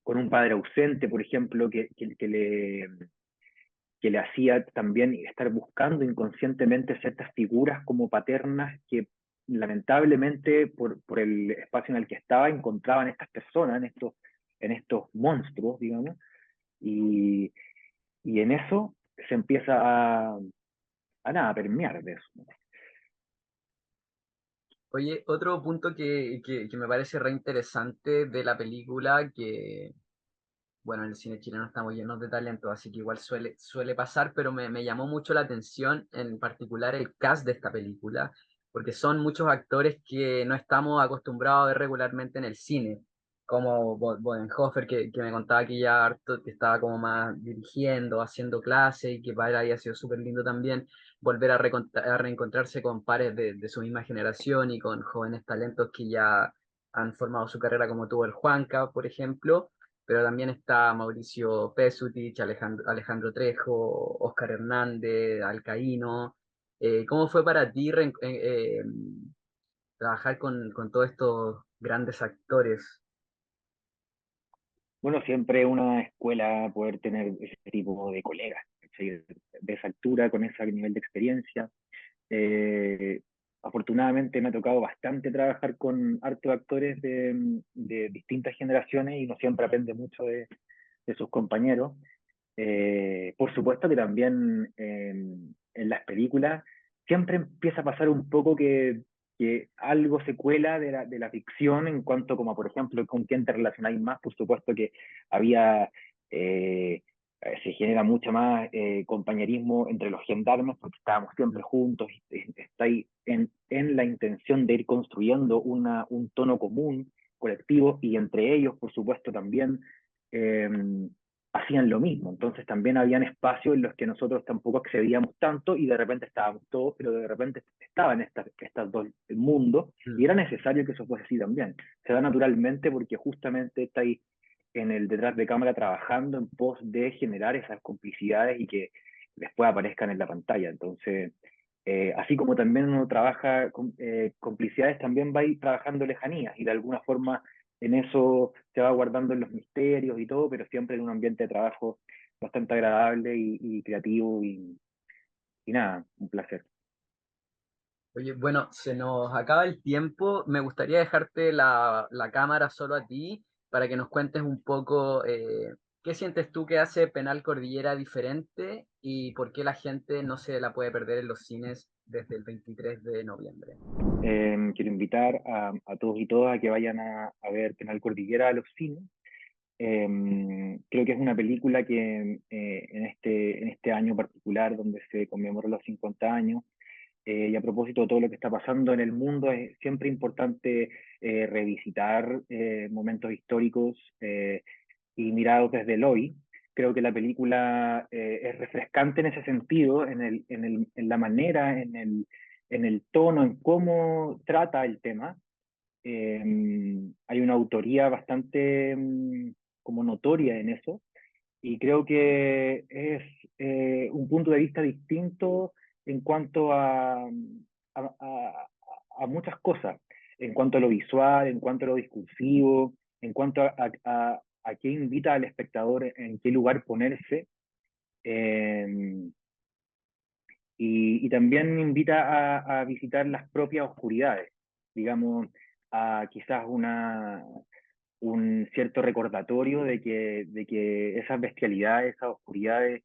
con un padre ausente, por ejemplo, que le hacía también estar buscando inconscientemente ciertas figuras como paternas que lamentablemente por el espacio en el que estaba encontraban estas personas, en estos monstruos, digamos, y, y en eso se empieza a nada, a permear de eso. Oye, otro punto que me parece re interesante de la película, que, bueno, en el cine chileno estamos llenos de talento, así que igual suele pasar, pero me llamó mucho la atención, en particular el cast de esta película, porque son muchos actores que no estamos acostumbrados a ver regularmente en el cine, como Bodenhofer, que me contaba que ya harto, que estaba como más dirigiendo, haciendo clases, y que para él había sido súper lindo también volver a reencontrarse con pares de su misma generación y con jóvenes talentos que ya han formado su carrera, como tuvo el Juanca, por ejemplo, pero también está Mauricio Pesutich, Alejandro Trejo, Oscar Hernández, Alcaíno. ¿Cómo fue para ti trabajar con todos estos grandes actores? Bueno, siempre una escuela poder tener ese tipo de colegas, ¿cachai? De esa altura, con ese nivel de experiencia. Eh, Afortunadamente me ha tocado bastante trabajar con hartos actores de distintas generaciones y uno siempre aprende mucho de sus compañeros. Por supuesto que también en las películas siempre empieza a pasar un poco que algo se cuela de la ficción en cuanto como, por ejemplo, con quién te relacionáis más. Por supuesto que había, se genera mucho más compañerismo entre los gendarmes porque estábamos siempre juntos, estáis en la intención de ir construyendo un tono común, colectivo, y entre ellos, por supuesto, también eh, hacían lo mismo. Entonces también habían espacios en los que nosotros tampoco accedíamos tanto y de repente estábamos todos, pero de repente estaban estas dos mundos y Mm. era necesario que eso fuese así también. Se da naturalmente porque justamente está ahí en el detrás de cámara trabajando en pos de generar esas complicidades y que después aparezcan en la pantalla. Entonces, así como también uno trabaja con complicidades, también va a ir trabajando lejanías y de alguna forma en eso se va guardando en los misterios y todo, pero siempre en un ambiente de trabajo bastante agradable y creativo y nada, un placer. Oye, bueno, se nos acaba el tiempo. Me gustaría dejarte la cámara solo a ti para que nos cuentes un poco qué sientes tú que hace Penal Cordillera diferente y por qué la gente no se la puede perder en los cines desde el 23 de noviembre. Quiero invitar a todos y todas a que vayan a ver Penal Cordillera a los cines. Creo que es una película que en este año particular, donde se conmemoran los 50 años, y a propósito de todo lo que está pasando en el mundo, es siempre importante revisitar momentos históricos y mirados desde el hoy. Creo que la película es refrescante en ese sentido, en la manera, en el tono, en cómo trata el tema. Hay una autoría bastante como notoria en eso y creo que es un punto de vista distinto en cuanto a muchas cosas, en cuanto a lo visual, en cuanto a lo discursivo, en cuanto a qué invita al espectador, en qué lugar ponerse, eh, y también invita a visitar las propias oscuridades, digamos, a quizás un cierto recordatorio de que esas bestialidades, esas oscuridades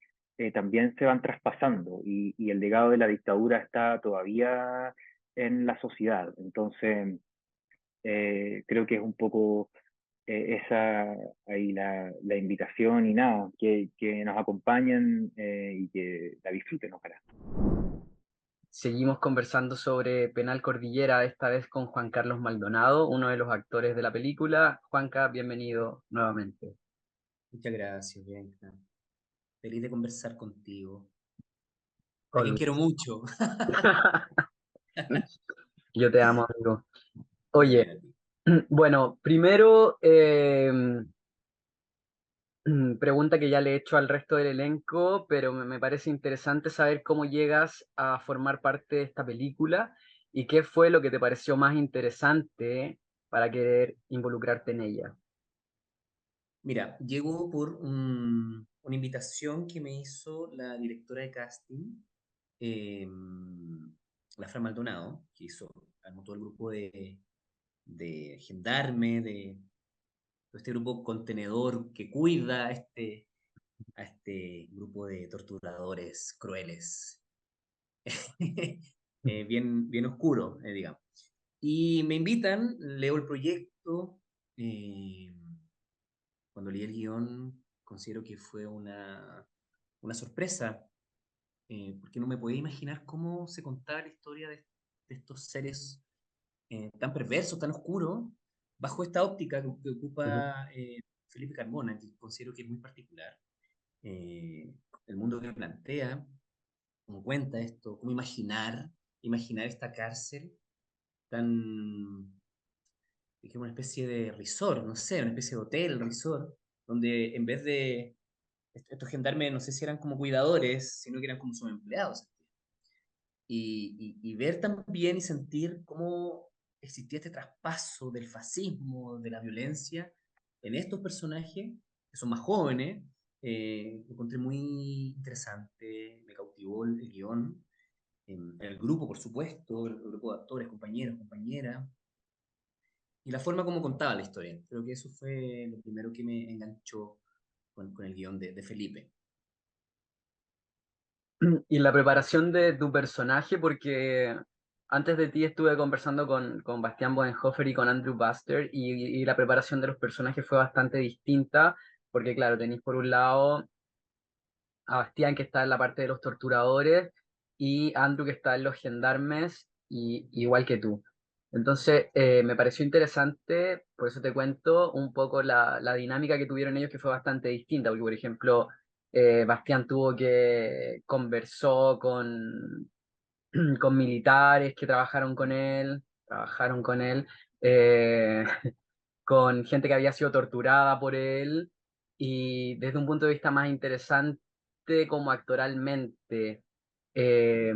también se van traspasando y el legado de la dictadura está todavía en la sociedad. Entonces, creo que es un poco esa ahí la invitación y nada, que nos acompañen y que la disfruten, ojalá. Seguimos conversando sobre Penal Cordillera, esta vez con Juan Carlos Maldonado, uno de los actores de la película. Juanca, bienvenido nuevamente. Muchas gracias, Bianca. Feliz de conversar contigo. A quien Hola. quiero mucho. Yo te amo, amigo. Yo Oye, también a ti. bueno, primero, pregunta que ya le he hecho al resto del elenco, pero me parece interesante saber cómo llegas a formar parte de esta película y qué fue lo que te pareció más interesante para querer involucrarte en ella. Mira, llego por una invitación que me hizo la directora de casting, eh, la Fran Maldonado, que armó todo el grupo de Gendarme, de todo este grupo contenedor que cuida a este grupo de torturadores crueles. Bien oscuro, digamos. Y me invitan, leo el proyecto. eh, Cuando leí el guión, considero que fue una sorpresa, porque no me podía imaginar cómo se contaba la historia de estos seres tan perversos, tan oscuros, bajo esta óptica que Ujú. ocupa Felipe Carmona, que considero que es muy particular. Eh, el mundo que plantea, cómo cuenta esto, cómo imaginar esta cárcel tan, dijimos, una especie de resort, no sé, una especie de hotel, resort, donde en vez de estos gendarmes, no sé si eran como cuidadores, sino que eran como sus empleados. Y ver también y sentir cómo existía este traspaso del fascismo, de la violencia en estos personajes, que son más jóvenes. Lo encontré muy interesante, me cautivó el guión, el grupo, por supuesto, el grupo de actores, compañeros, compañeras, y la forma como contaba la historia. Creo que eso fue lo primero que me enganchó con el guión de Felipe. Y la preparación de tu personaje, porque antes de ti estuve conversando con Bastián Bodenhofer y con Andrew Buster, y la preparación de los personajes fue bastante distinta, porque claro, tenéis por un lado a Bastián que está en la parte de los torturadores y Andrew que está en los gendarmes, y, igual que tú. Entonces, me pareció interesante, por eso te cuento un poco la dinámica que tuvieron ellos, que fue bastante distinta, porque por ejemplo, Bastián tuvo que conversó con militares que trabajaron con él, eh, con gente que había sido torturada por él, y desde un punto de vista más interesante como actoralmente, eh,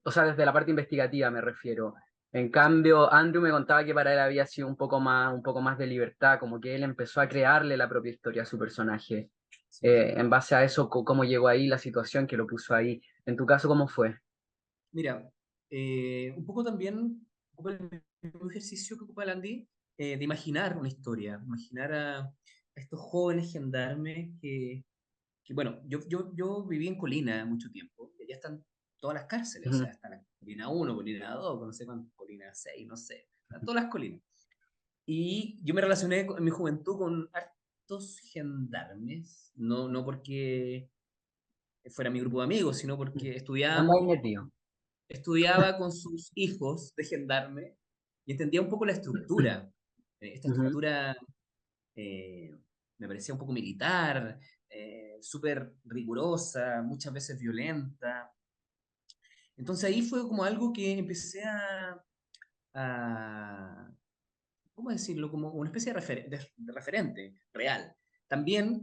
o sea, desde la parte investigativa me refiero. En cambio, Andrew me contaba que para él había sido un poco más de libertad, como que él empezó a crearle la propia historia a su personaje. Sí. En base a eso, cómo llegó ahí, la situación que lo puso ahí. En tu caso, ¿cómo fue? Mira, un poco también, un poco el mismo ejercicio que ocupa el Andy, de imaginar una historia, imaginar a estos jóvenes gendarmes bueno, yo viví en Colina mucho tiempo, y allá están todas las cárceles, o Ujú, sea, están la Colina 1, Colina 2, no sé cuántas, Colina 6, no sé, están todas las colinas. Y yo me relacioné en mi juventud con hartos gendarmes, no porque fuera mi grupo de amigos, sino porque anda ahí metido. estudiaba con sus hijos de gendarme y entendía un poco la estructura. Esta Ujú, estructura eh, me parecía un poco militar, súper rigurosa, muchas veces violenta. Entonces ahí fue como algo que empecé a ¿cómo decirlo? Como una especie de referente real. También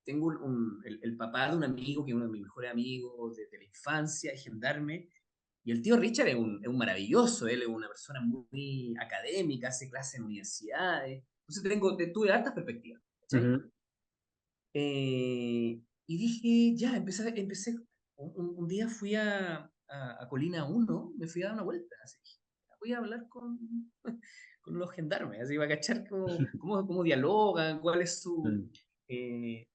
tengo el papá de un amigo, que es uno de mis mejores amigos desde la infancia, es gendarme, y el tío Richard es un maravilloso, él es una persona muy académica, hace clases en universidades, entonces tuve hartas perspectivas, ¿cachai? ujú. Y dije, ya, empecé un día fui a Colina 1, me fui a dar una vuelta, así que voy a hablar con los gendarmes, así va a cachar cómo dialogan, cuál es Mm,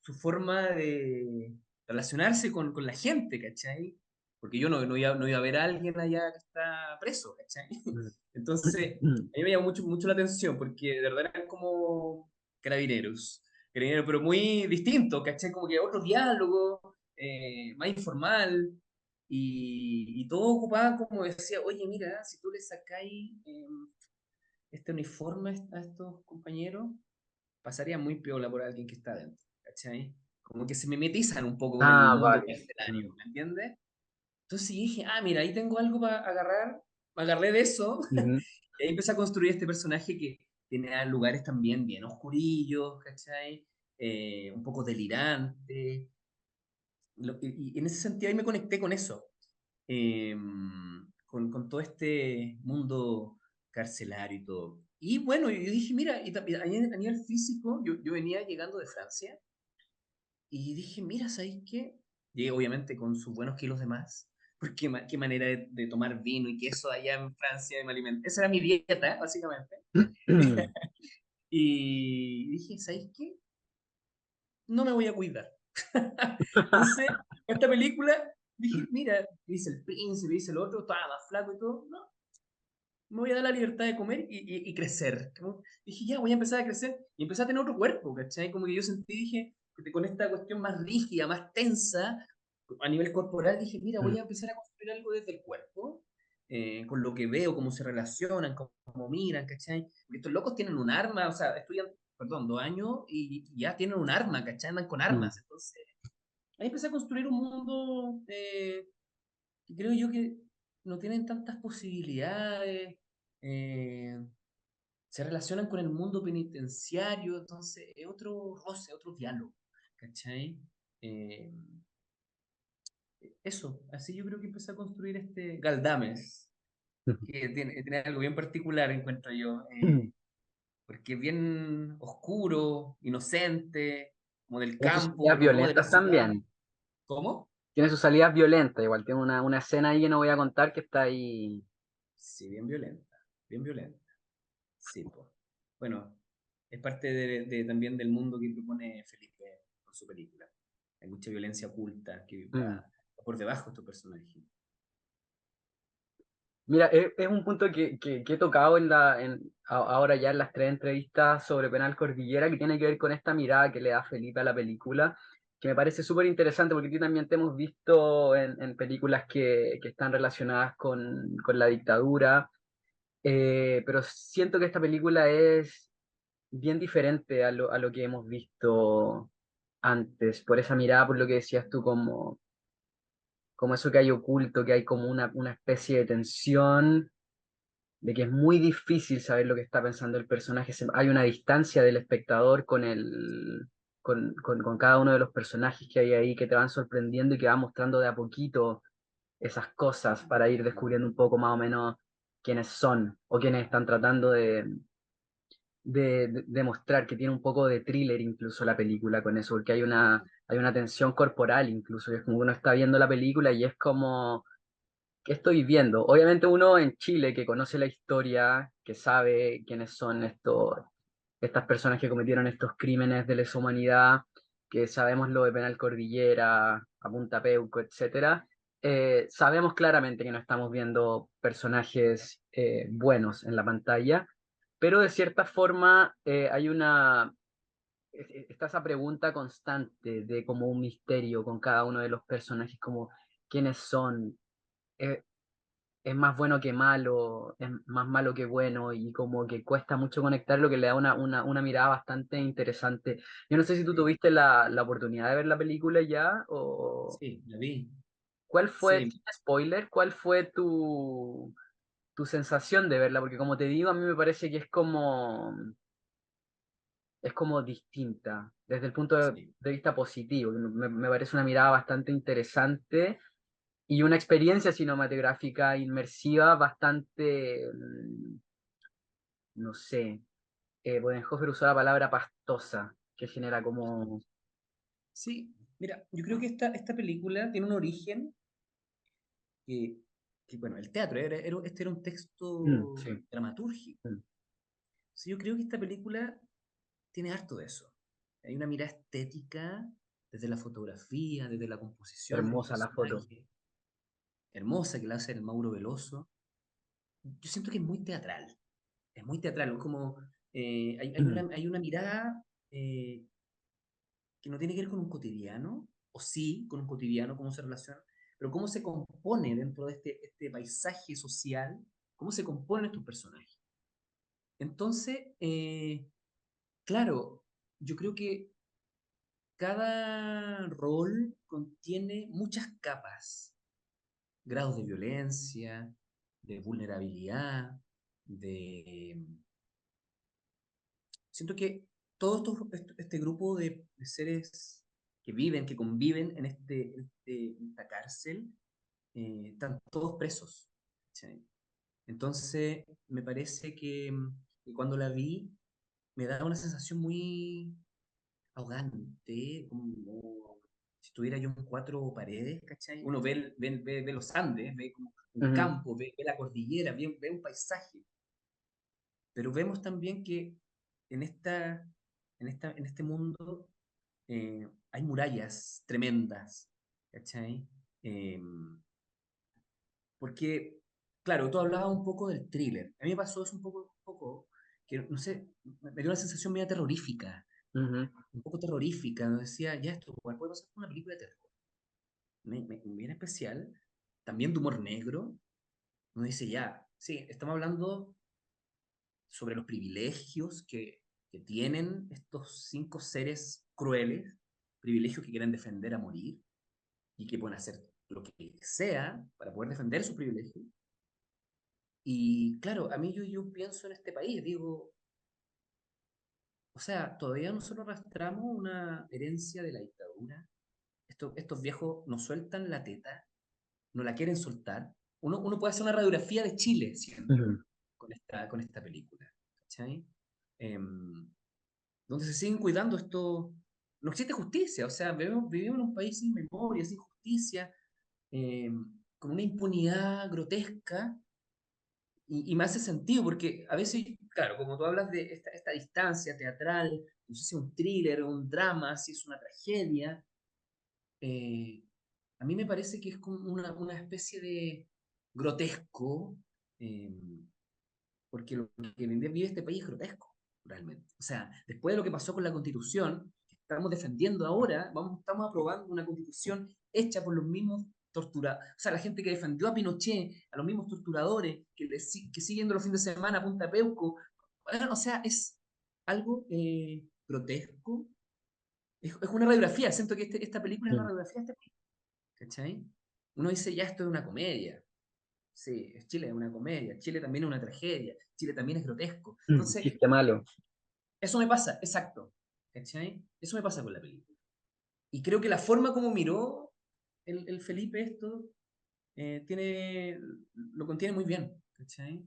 su forma de relacionarse con la gente, ¿cachai? Porque yo no iba a ver a alguien allá que está preso, ¿cachai? mm, Entonces, a mí me llamó mucho la atención, porque de verdad eran como carabineros, pero muy distinto, ¿cachai? Como que otro diálogo, más informal, y todo ocupaba como decía, oye, mira, si tú le sacáis este uniforme a estos compañeros, pasaría muy piola por alguien que está dentro, ¿cachai? Como que se mimetizan un poco con el Ah, mundo vale. Mm, carcelario, ¿me entiendes? Entonces dije, mira, ahí tengo algo para agarrar, me agarré de eso, ujú, y ahí empecé a construir este personaje que tiene lugares también bien oscurillos, ¿cachai? Un poco delirante, y en ese sentido ahí me conecté con eso, eh, con todo este mundo carcelario y todo. Y bueno, yo dije, mira, y a nivel físico, yo venía llegando de Francia y dije, mira, ¿sabéis qué? Llegué obviamente con sus buenos kilos de más, porque qué manera de tomar vino y queso allá en Francia y me alimenté. Esa era mi dieta, básicamente. Y dije, ¿sabéis qué? No me voy a cuidar. Entonces, esta película, dije, mira, dice el príncipe, dice el otro, estaba más flaco y todo. No, me voy a dar la libertad de comer y crecer. Dije, ya, voy a empezar a crecer y empecé a tener otro cuerpo, ¿cachai? Como que yo sentí, dije, que con esta cuestión más rígida, más tensa, a nivel corporal, dije, mira, voy a empezar a construir algo desde el cuerpo, con lo que veo, cómo se relacionan, cómo miran, ¿cachai? Porque estos locos tienen un arma, o sea, estudian, perdón, 2 años y ya tienen un arma, ¿cachai? Andan con mm, armas. Entonces, ahí empecé a construir un mundo que creo yo que no tienen tantas posibilidades, eh, se relacionan con el mundo penitenciario, entonces es otro roce, otro diálogo, ¿cachai? Eh, Eso, así yo creo que empecé a construir este Galdames, que tiene algo bien particular, encuentro yo, porque es bien oscuro, inocente, como del Tiene sus campo, salidas pero no de la violentas ciudad. también. ¿Cómo? Tiene sus salidas violentas, igual tiene una escena ahí que no voy a contar que está ahí. Sí, bien violenta, bien violenta. Sí, pues. Bueno, es parte también del mundo que propone Felipe con su película. Hay mucha violencia oculta que Mm. va por debajo de estos personajes. Mira, es un punto que he tocado ahora ya en las 3 entrevistas sobre Penal Cordillera, que tiene que ver con esta mirada que le da Felipe a la película, que me parece súper interesante porque a ti también te hemos visto en películas que están relacionadas con la dictadura, pero siento que esta película es bien diferente a lo que hemos visto antes, por esa mirada, por lo que decías tú, como eso que hay oculto, que hay como una especie de tensión de que es muy difícil saber lo que está pensando el personaje. Hay una distancia del espectador con cada uno de los personajes que hay ahí que te van sorprendiendo y que van mostrando de a poquito esas cosas para ir descubriendo un poco más o menos quiénes son o quiénes están tratando de mostrar, que tiene un poco de thriller incluso la película con eso, porque hay una tensión corporal incluso, y es como que uno está viendo la película y es como ¿qué estoy viendo? Obviamente uno en Chile que conoce la historia, que sabe quiénes son estas personas que cometieron estos crímenes de lesa humanidad, que sabemos lo de Penal Cordillera, a Punta Peuco, etcétera, sabemos claramente que no estamos viendo personajes buenos en la pantalla, pero de cierta forma está esa pregunta constante de como un misterio con cada uno de los personajes, como quiénes son. Eh, es más bueno que malo, es más malo que bueno y como que cuesta mucho conectar lo que le da una mirada bastante interesante. Yo no sé si tú Sí, tuviste la oportunidad de ver la película ya o sí, la vi. cuál fue, Sí, sin spoiler, cuál fue tu sensación de verla, porque como te digo, a mí me parece que es como distinta desde el punto sí. de vista positivo, que me parece una mirada bastante interesante y una experiencia cinematográfica inmersiva bastante, no sé, Bodenhofer usó la palabra pastosa, que genera como... Sí, mira, yo creo que esta película tiene un origen que, bueno, el teatro, este era un texto Sí. dramatúrgico. Mm. Sí, yo creo que esta película tiene harto de eso. Hay una mirada estética desde la fotografía, desde la composición de los Hermosa la foto. personajes, hermosa que la hace el Mauro Veloso. Yo siento que es muy teatral, es como hay una mirada que no tiene que ver con un cotidiano, o sí, con un cotidiano, cómo se relaciona, pero cómo se compone dentro de este paisaje social, cómo se componen estos personajes. Entonces, claro, yo creo que cada rol contiene muchas capas, grados de violencia, de vulnerabilidad, de... Siento que todo este grupo de seres que viven, que conviven en esta cárcel, están todos presos. ¿Cachai? Entonces, me parece que cuando la vi, me da una sensación muy ahogante, como si estuviera yo en cuatro paredes, ¿cachai? Uno ve los Andes, ve como un Ujú. campo, ve la cordillera, ve un paisaje, pero vemos también que en, en este mundo hay murallas tremendas, ¿cachai? Eh, porque, claro, tú hablabas un poco del thriller. A mí me pasó eso un poco que, no sé, me dio una sensación media terrorífica, Ujú. un poco terrorífica. Me decía, ya esto igual puede pasar con una película de terror. Bien especial, también de humor negro. Uno dice, ya, sí, estamos hablando sobre los privilegios que tienen estos cinco seres crueles, privilegios que quieren defender a morir y que pueden hacer lo que sea para poder defender sus privilegios. Y claro, a mí yo pienso en este país, digo, o sea, todavía nosotros arrastramos una herencia de la dictadura. Estos viejos nos sueltan la teta, no la quieren soltar. Uno puede hacer una radiografía de Chile, siento, Ujú. con esta película. ¿Cachai? donde se siguen cuidando esto. No existe justicia, o sea, vivimos en un país sin memoria, sin justicia, eh, con una impunidad grotesca, y me hace sentido, porque a veces, claro, como tú hablas de esta distancia teatral, no sé si es un thriller o un drama, si es una tragedia, eh, a mí me parece que es como una especie de grotesco, eh, porque lo que hoy en día vive este país es grotesco, realmente. O sea, después de lo que pasó con la Constitución, que estamos defendiendo ahora, estamos aprobando una Constitución hecha por los mismos torturadores, o sea, la gente que defendió a Pinochet, a los mismos torturadores, que siguen los fines de semana a Punta Peuco. Bueno, o sea, es algo grotesco. Es una radiografía, siento que esta película es una Mm. radiografía de este país, ¿cachai? Uno dice, ya esto es una comedia. Sí, Chile es una comedia, Chile también es una tragedia, Chile también es grotesco. Entonces, Chiste malo. eso me pasa, exacto. ¿Cachai? Eso me pasa con la película. Y creo que la forma como miró el Felipe esto lo contiene muy bien. ¿Cachai?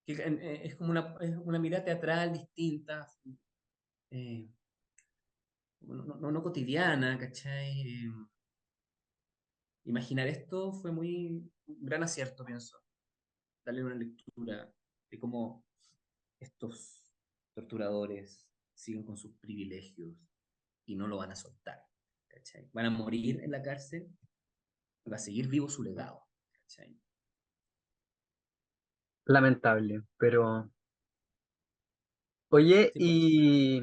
Que, es como es una mirada teatral distinta, eh, no cotidiana, ¿cachai? Imaginar esto fue un gran acierto, pienso. Darle una lectura de cómo estos torturadores siguen con sus privilegios y no lo van a soltar. ¿Cachai? Van a morir en la cárcel, va a seguir vivo su legado. ¿Cachai? Lamentable, pero oye, Sí, pues. y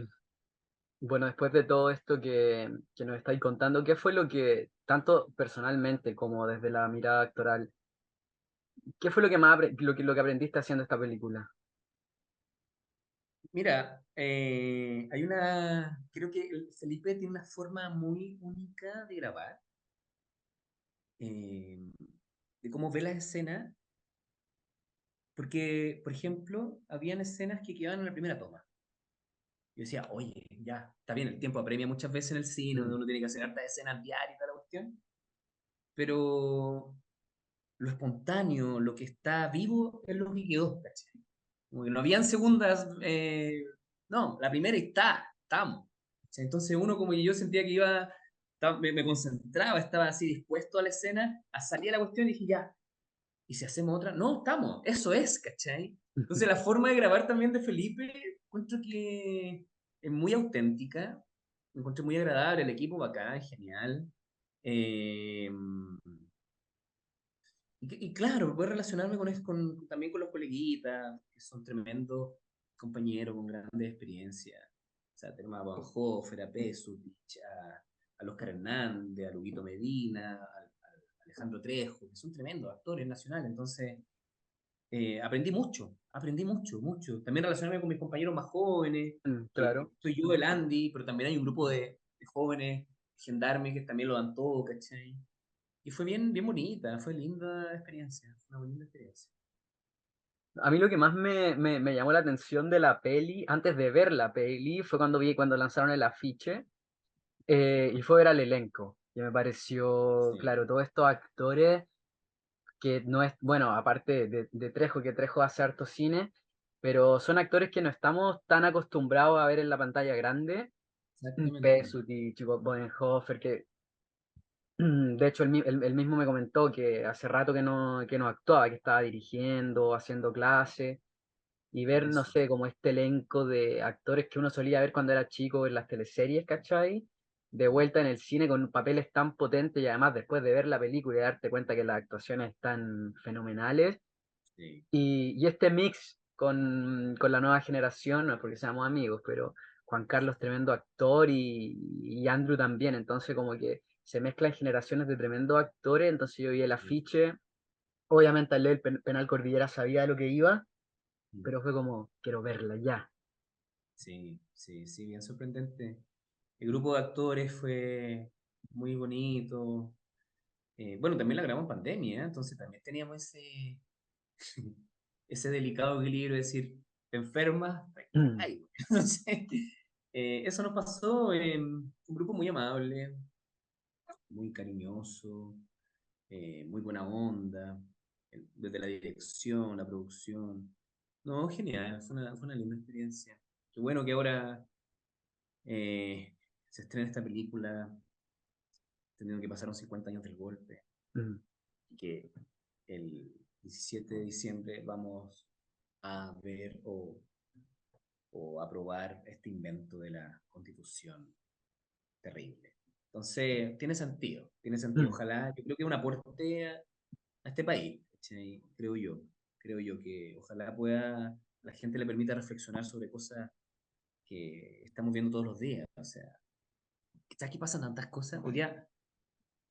bueno, después de todo esto que nos estáis contando, ¿qué fue lo que, tanto personalmente como desde la mirada actoral, qué fue lo que más lo que aprendiste haciendo esta película? Mira, creo que el Felipe tiene una forma muy única de grabar, eh, de cómo ve las escenas, porque, por ejemplo, habían escenas que quedaban en la primera toma. Yo decía, oye, ya, está bien, el tiempo apremia muchas veces en el cine, donde Mm. uno tiene que hacer hartas escenas diarias y toda la cuestión, pero lo espontáneo, lo que está vivo, es lo que quedó, ¿cachai? Como que no habían segundas, no, la primera estamos. ¿Cachai? Entonces uno como que yo sentía que me concentraba, estaba así dispuesto a la escena, a salir a la cuestión y dije, ya, ¿y si hacemos otra? No, estamos, eso es, ¿cachai? Entonces la forma de grabar también de Felipe, encuentro que es muy auténtica, me encontré muy agradable, el equipo bacán, genial. Eh, y claro, poder relacionarme también con los coleguitas, que son tremendos compañeros con grandes experiencias. O sea, tenemos a Van Hofer, a Pesutich, al Oscar Hernández, a Luguito Medina, al Alejandro Trejo, que son tremendos actores nacionales. Entonces, aprendí mucho, mucho. También relacionarme con mis compañeros más jóvenes, que Claro. soy yo, el Andy, pero también hay un grupo de jóvenes, gendarmes, que también lo dan todo, ¿cachai? Y fue bien, bien bonita, fue linda experiencia, fue una linda experiencia. A mí lo que más me llamó la atención de la peli, antes de ver la peli, fue cuando lanzaron el afiche, y fue ver al elenco. Y me pareció, Sí, claro, todos estos actores que no es, bueno, aparte de Trejo, que Trejo hace harto cine, pero son actores que no estamos tan acostumbrados a ver en la pantalla grande. exactamente. Pesut Chico Bodenhofer, que de hecho él mismo me comentó que hace rato que no actuaba, que estaba dirigiendo, haciendo clases, y ver, no Eso. sé, como este elenco de actores que uno solía ver cuando era chico en las teleseries, ¿cachai? De vuelta en el cine con papeles tan potentes y además después de ver la película y darte cuenta que las actuaciones están fenomenales. Sí, Y este mix con la nueva generación, no es porque seamos amigos, pero Juan Carlos, tremendo actor, y Andrew también, entonces como que se mezclan generaciones de tremendos actores, entonces yo vi el sí, afiche, obviamente al leer el Penal Cordillera sabía de lo que iba, mm, pero fue como, quiero verla ya. sí, sí, sí, bien sorprendente. El grupo de actores fue muy bonito. Bueno, también la grabamos en pandemia, ¿eh? Entonces también teníamos ese delicado equilibrio de decir, te enfermas, ay, no sé. Eso nos pasó, un grupo muy amable, muy cariñoso, muy buena onda, desde la dirección, la producción. No, genial, fue una linda experiencia. qué bueno que ahora se estrena esta película teniendo que pasaron 50 años del golpe Mm. y que el 17 de diciembre vamos a ver o aprobar este invento de la Constitución terrible. Entonces, tiene sentido. Mm. Ojalá, yo creo que es un aporte a este país, ¿cachai? Creo yo que ojalá pueda, la gente le permita reflexionar sobre cosas que estamos viendo todos los días. O sea, ¿sabes qué pasan tantas cosas? Hoy día,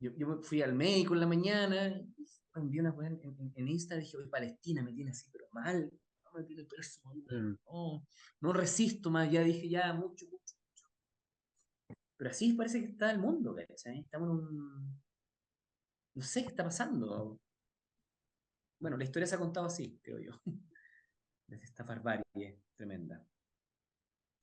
yo me fui al médico en la mañana, y envié una cosa en Instagram y dije, oye, Palestina me tiene así, pero mal, no me tiene preso, Mm. no, no resisto más, ya dije, ya, mucho, mucho. Pero así parece que está el mundo, ¿cachai? Estamos en un... No sé qué está pasando. Bueno, la historia se ha contado así, creo yo. Desde esta barbarie tremenda.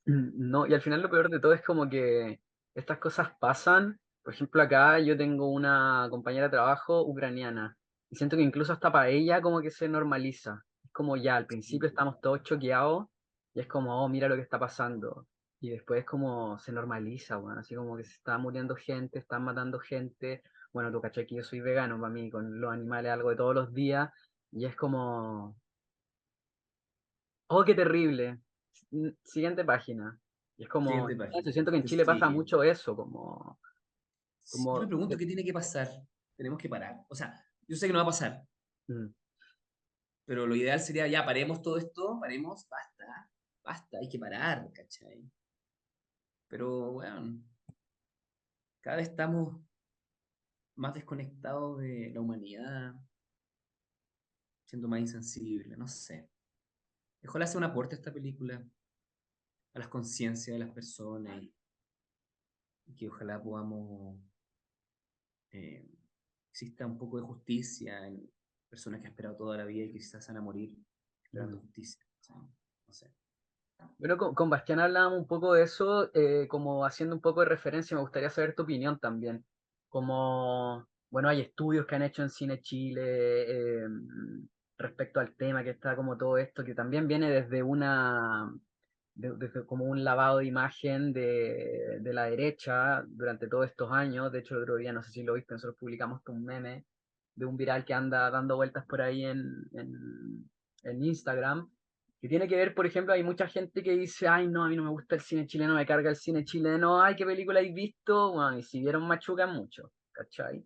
No, y al final lo peor de todo es como que estas cosas pasan. Por ejemplo, acá yo tengo una compañera de trabajo ucraniana y siento que incluso hasta para ella como que se normaliza. Es como ya, al principio Sí, estamos todos choqueados y es como, oh, mira lo que está pasando. Y después como se normaliza, bueno, así como que se está muriendo gente, están matando gente. Bueno, tú cachai que yo soy vegano, para mí con los animales algo de todos los días y es como, oh, qué terrible. Siguiente página. Y es como, siguiente página. eso, siento que en Chile pasa Sí. mucho eso, como, Sí, yo me como, pregunto qué tiene que pasar. Tenemos que parar. O sea, yo sé que no va a pasar, mm, pero lo ideal sería ya paremos todo esto, paremos, basta, basta, hay que parar, ¿cachai? Pero bueno, cada vez estamos más desconectados de la humanidad, siendo más insensibles, no sé. Ojalá sea un aporte esta película a las conciencias de las personas y que ojalá podamos, eh, exista un poco de justicia en personas que han esperado toda la vida y que quizás van a morir esperando mm. justicia. ¿Sí? No sé. Bueno, con Bastián hablábamos un poco de eso, como haciendo un poco de referencia, me gustaría saber tu opinión también. Como, bueno, hay estudios que han hecho en Cine Chile respecto al tema que está como todo esto, que también viene desde desde como un lavado de imagen de la derecha durante todos estos años. De hecho, el otro día, no sé si lo viste, nosotros publicamos un meme de un viral que anda dando vueltas por ahí en Instagram, que tiene que ver, por ejemplo, hay mucha gente que dice, ay, no, a mí no me gusta el cine chileno, me carga el cine chileno, ay, ¿qué película habéis visto? Bueno, y si vieron Machuca mucho, ¿cachai?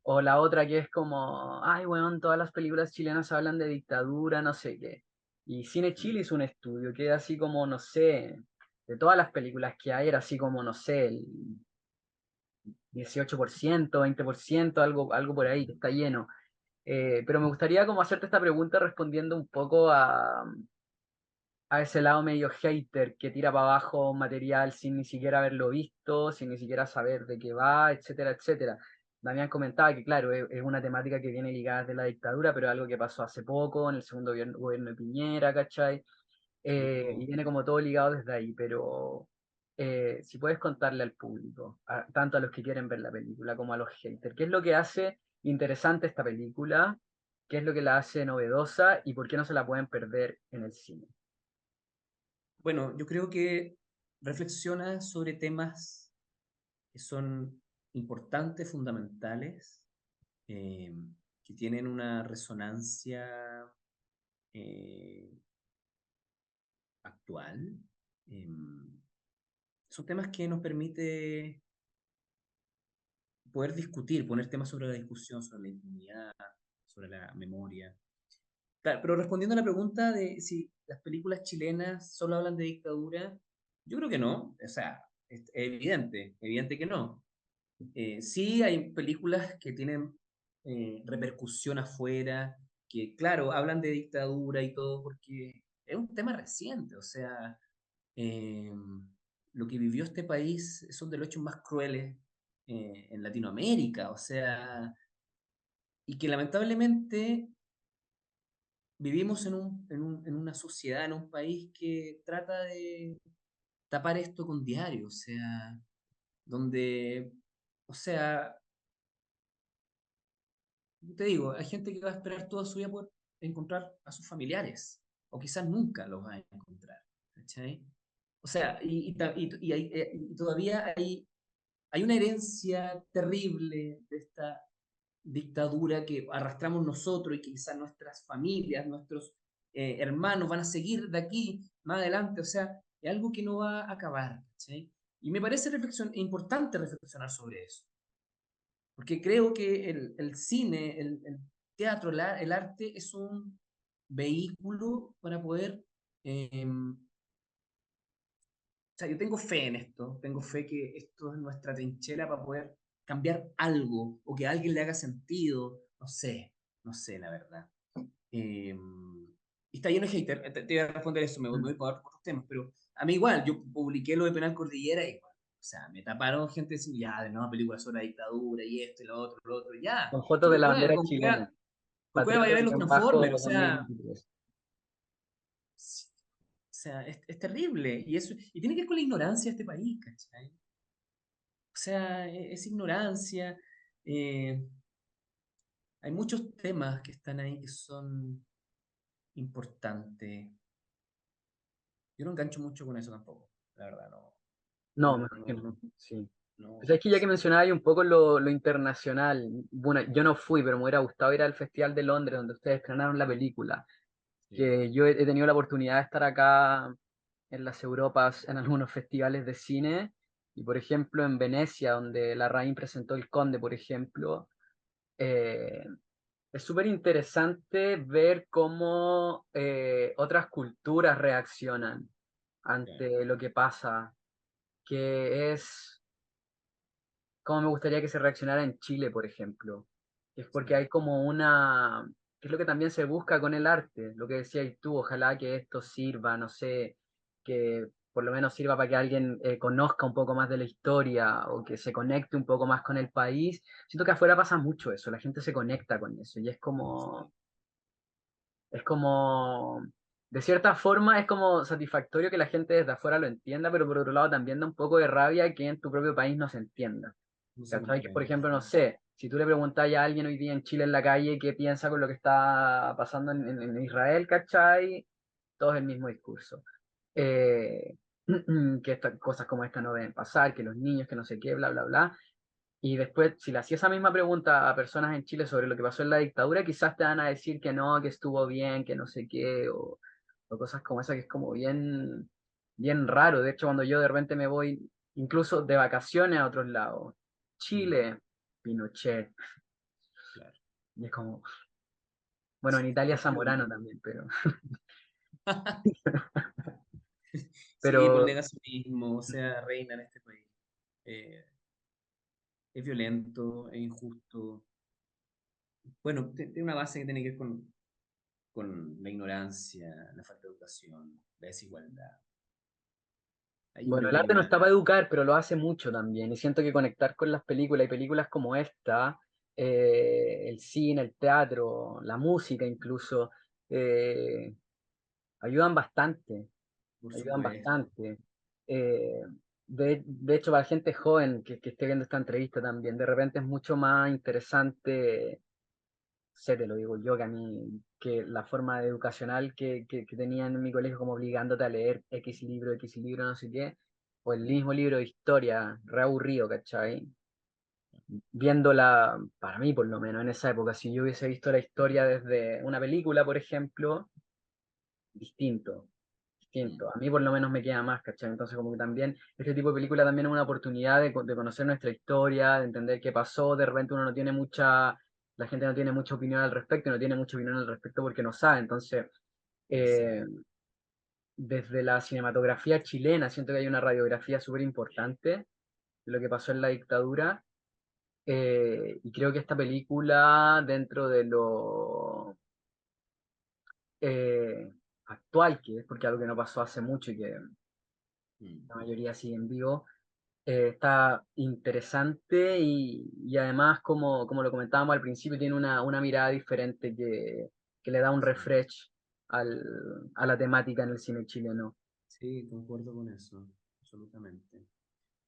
O la otra que es como, ay, weón, todas las películas chilenas hablan de dictadura, no sé qué. Y Cine Chile hizo un estudio que era así como, no sé, de todas las películas que hay, era así como, no sé, el 18%, 20%, algo por ahí, que está lleno. Pero me gustaría como hacerte esta pregunta respondiendo un poco a ese lado medio hater que tira para abajo material sin ni siquiera haberlo visto, sin ni siquiera saber de qué va, etcétera, etcétera. Damián comentaba que, claro, es una temática que viene ligada de la dictadura, pero es algo que pasó hace poco, en el segundo gobierno de Piñera, ¿cachai? Sí, Y viene como todo ligado desde ahí, pero si puedes contarle al público, tanto a los que quieren ver la película como a los haters, ¿qué es lo que hace interesante esta película? ¿Qué es lo que la hace novedosa y por qué no se la pueden perder en el cine? bueno, yo creo que reflexiona sobre temas que son importantes, fundamentales, eh, que tienen una resonancia eh, actual. Eh, son temas que nos permite poder discutir, poner temas sobre la discusión, sobre la impunidad, sobre la memoria. Claro, pero respondiendo a la pregunta de si las películas chilenas solo hablan de dictadura, yo creo que no. O sea, es evidente, evidente que no. Sí hay películas que tienen repercusión afuera, que claro, hablan de dictadura y todo, porque es un tema reciente. O sea, eh, lo que vivió este país son de los hechos más crueles en Latinoamérica. O sea, y que lamentablemente vivimos en una sociedad, en un país que trata de tapar esto con diario, o sea, donde, o sea, te digo, hay gente que va a esperar toda su vida por encontrar a sus familiares, o quizás nunca los va a encontrar, ¿cachai? O sea, y todavía hay una herencia terrible de esta dictadura que arrastramos nosotros y que quizás nuestras familias, nuestros hermanos van a seguir de aquí más adelante. O sea, es algo que no va a acabar. ¿Sí? Y me parece importante reflexionar sobre eso. Porque creo que el cine, el teatro, el arte es un vehículo para poder... o sea, yo tengo fe en esto, tengo fe que esto es nuestra trinchera para poder cambiar algo o que a alguien le haga sentido, no sé, la verdad. Eh, y está lleno de hater, te voy a responder eso, me voy para otros temas, pero a mí igual, yo publiqué lo de Penal Cordillera y igual, o sea, me taparon gente diciendo, ya, de nueva película sobre la dictadura y esto y lo otro, ya, Con fotos de la bandera con chilena, cueva vaya a ver los Transformers, patriota-bajo o sea, 2023. sí, o sea, es terrible, y tiene que ver con la ignorancia de este país, ¿cachai? O sea, es ignorancia. eh, Hay muchos temas que están ahí que son importantes. Yo no engancho mucho con eso tampoco, la verdad, no. No, me No, no, imagino, sí. no, Pues es que ya que sí. mencionaba ahí un poco lo internacional, bueno, yo no fui, pero me hubiera gustado ir al Festival de Londres donde ustedes estrenaron la película, Sí, que yo he tenido la oportunidad de estar acá en las Europas en algunos festivales de cine, y por ejemplo en Venecia, donde la Larraín presentó El Conde, por ejemplo, eh, es súper interesante ver cómo otras culturas reaccionan sí, ante lo que pasa, que es como me gustaría que se reaccionara en Chile, por ejemplo. Es porque sí, hay como una, que es lo que también se busca con el arte, lo que decías tú, ojalá que esto sirva, no sé, que por lo menos sirva para que alguien conozca un poco más de la historia o que se conecte un poco más con el país. Siento que afuera pasa mucho eso, la gente se conecta con eso y sí, es como, de cierta forma es como satisfactorio que la gente desde afuera lo entienda, pero por otro lado también da un poco de rabia que en tu propio país no se entienda. no se ¿Cachai? Que, por comprende. ejemplo, no sé, si tú le preguntas a alguien hoy día en Chile en la calle qué piensa con lo que está pasando en Israel, ¿cachai? Todo es el mismo discurso. Eh, que cosas como esta no deben pasar, que los niños, que no sé qué, bla, bla, bla. Y después, si le hacía esa misma pregunta a personas en Chile sobre lo que pasó en la dictadura, quizás te van a decir que no, que estuvo bien, que no sé qué, o cosas como esa, que es como bien, bien raro. De hecho, cuando yo de repente me voy incluso de vacaciones a otros lados, Mm, Chile, Pinochet, claro. y es como, bueno, en Italia Es Zamorano terrible. también, Sí, por el pero negacionismo, o sea, reina en este país. Eh, es violento, es injusto. Bueno, tiene una base que tiene que ver con la ignorancia, la falta de educación, la desigualdad. Ahí yo bueno, creo el que hay arte no una... está para educar, pero lo hace mucho también. Y siento que conectar con las películas y películas como esta, el cine, el teatro, la música incluso, eh, ayudan bastante, Por ayudan supuesto. bastante. Eh, de hecho, para la gente joven que esté viendo esta entrevista también, de repente es mucho más interesante, sé, te lo digo yo, que a mí, que la forma educacional que tenía en mi colegio, como obligándote a leer X libro, no sé qué, o el mismo libro de historia, re aburrido, ¿cachai? Viéndola, para mí por lo menos en esa época, si yo hubiese visto la historia desde una película, por ejemplo, distinto, Mm, distinto. A mí por lo menos me queda más, ¿cachai? Entonces como que también este tipo de película también es una oportunidad de conocer nuestra historia, de entender qué pasó, de repente uno no tiene mucha, la gente no tiene mucha opinión al respecto, no tiene mucha opinión al respecto porque no sabe, entonces eh, exacto. desde la cinematografía chilena siento que hay una radiografía súper importante de lo que pasó en la dictadura. Y creo que esta película, dentro de lo actual que es, porque algo que no pasó hace mucho y que Mm, la mayoría sigue en vivo, está interesante y además, como lo comentábamos al principio, tiene una mirada diferente que le da un sí. refresh a la temática en el cine chileno. Sí, concuerdo con eso, absolutamente.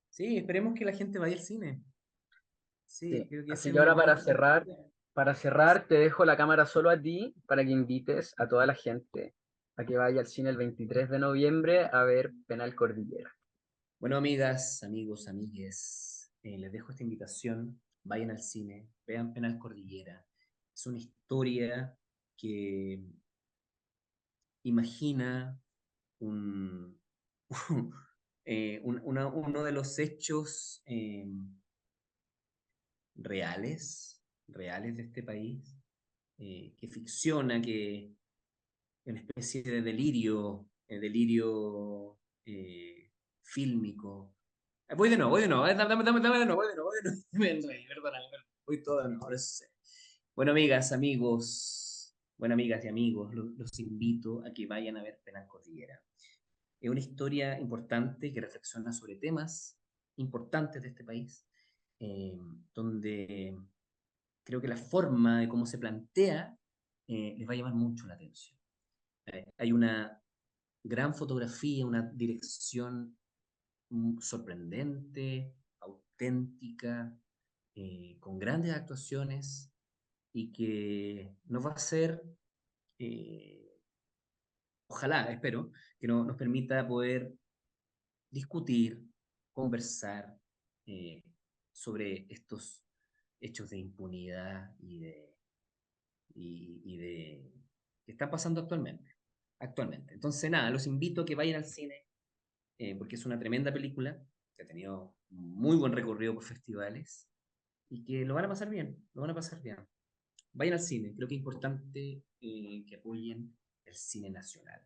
Sí, esperemos que la gente vaya al cine. Sí, Sí. creo que ese Así es que un ahora llamado importante. para cerrar, te dejo la cámara solo a ti para que invites a toda la gente. a que vaya al cine el 23 de noviembre a ver Penal Cordillera. Bueno, amigas, amigos, amigues, les dejo esta invitación. Vayan al cine, vean Penal Cordillera. Es una historia que imagina un, uno de los hechos reales de este país, que ficciona, que es una especie de delirio fílmico. Voy de nuevo, dame de nuevo, voy de nuevo, voy de nuevo. Me enredé, perdóname, voy todo de nuevo, ahora sí. Bueno, amigas, amigos, bueno, amigas y amigos, los invito a que vayan a ver Penal Cordillera. Es una historia importante que reflexiona sobre temas importantes de este país, eh, donde creo que la forma de cómo se plantea les va a llamar mucho la atención. Hay una gran fotografía, una dirección sorprendente, auténtica, con grandes actuaciones y que nos va a hacer, eh, ojalá, espero, que nos permita poder discutir, conversar eh, sobre estos hechos de impunidad y de que están pasando actualmente. Entonces, nada, los invito a que vayan al cine, porque es una tremenda película que ha tenido muy buen recorrido por festivales y que lo van a pasar bien, lo van a pasar bien. Vayan al cine, creo que es importante que apoyen el cine nacional.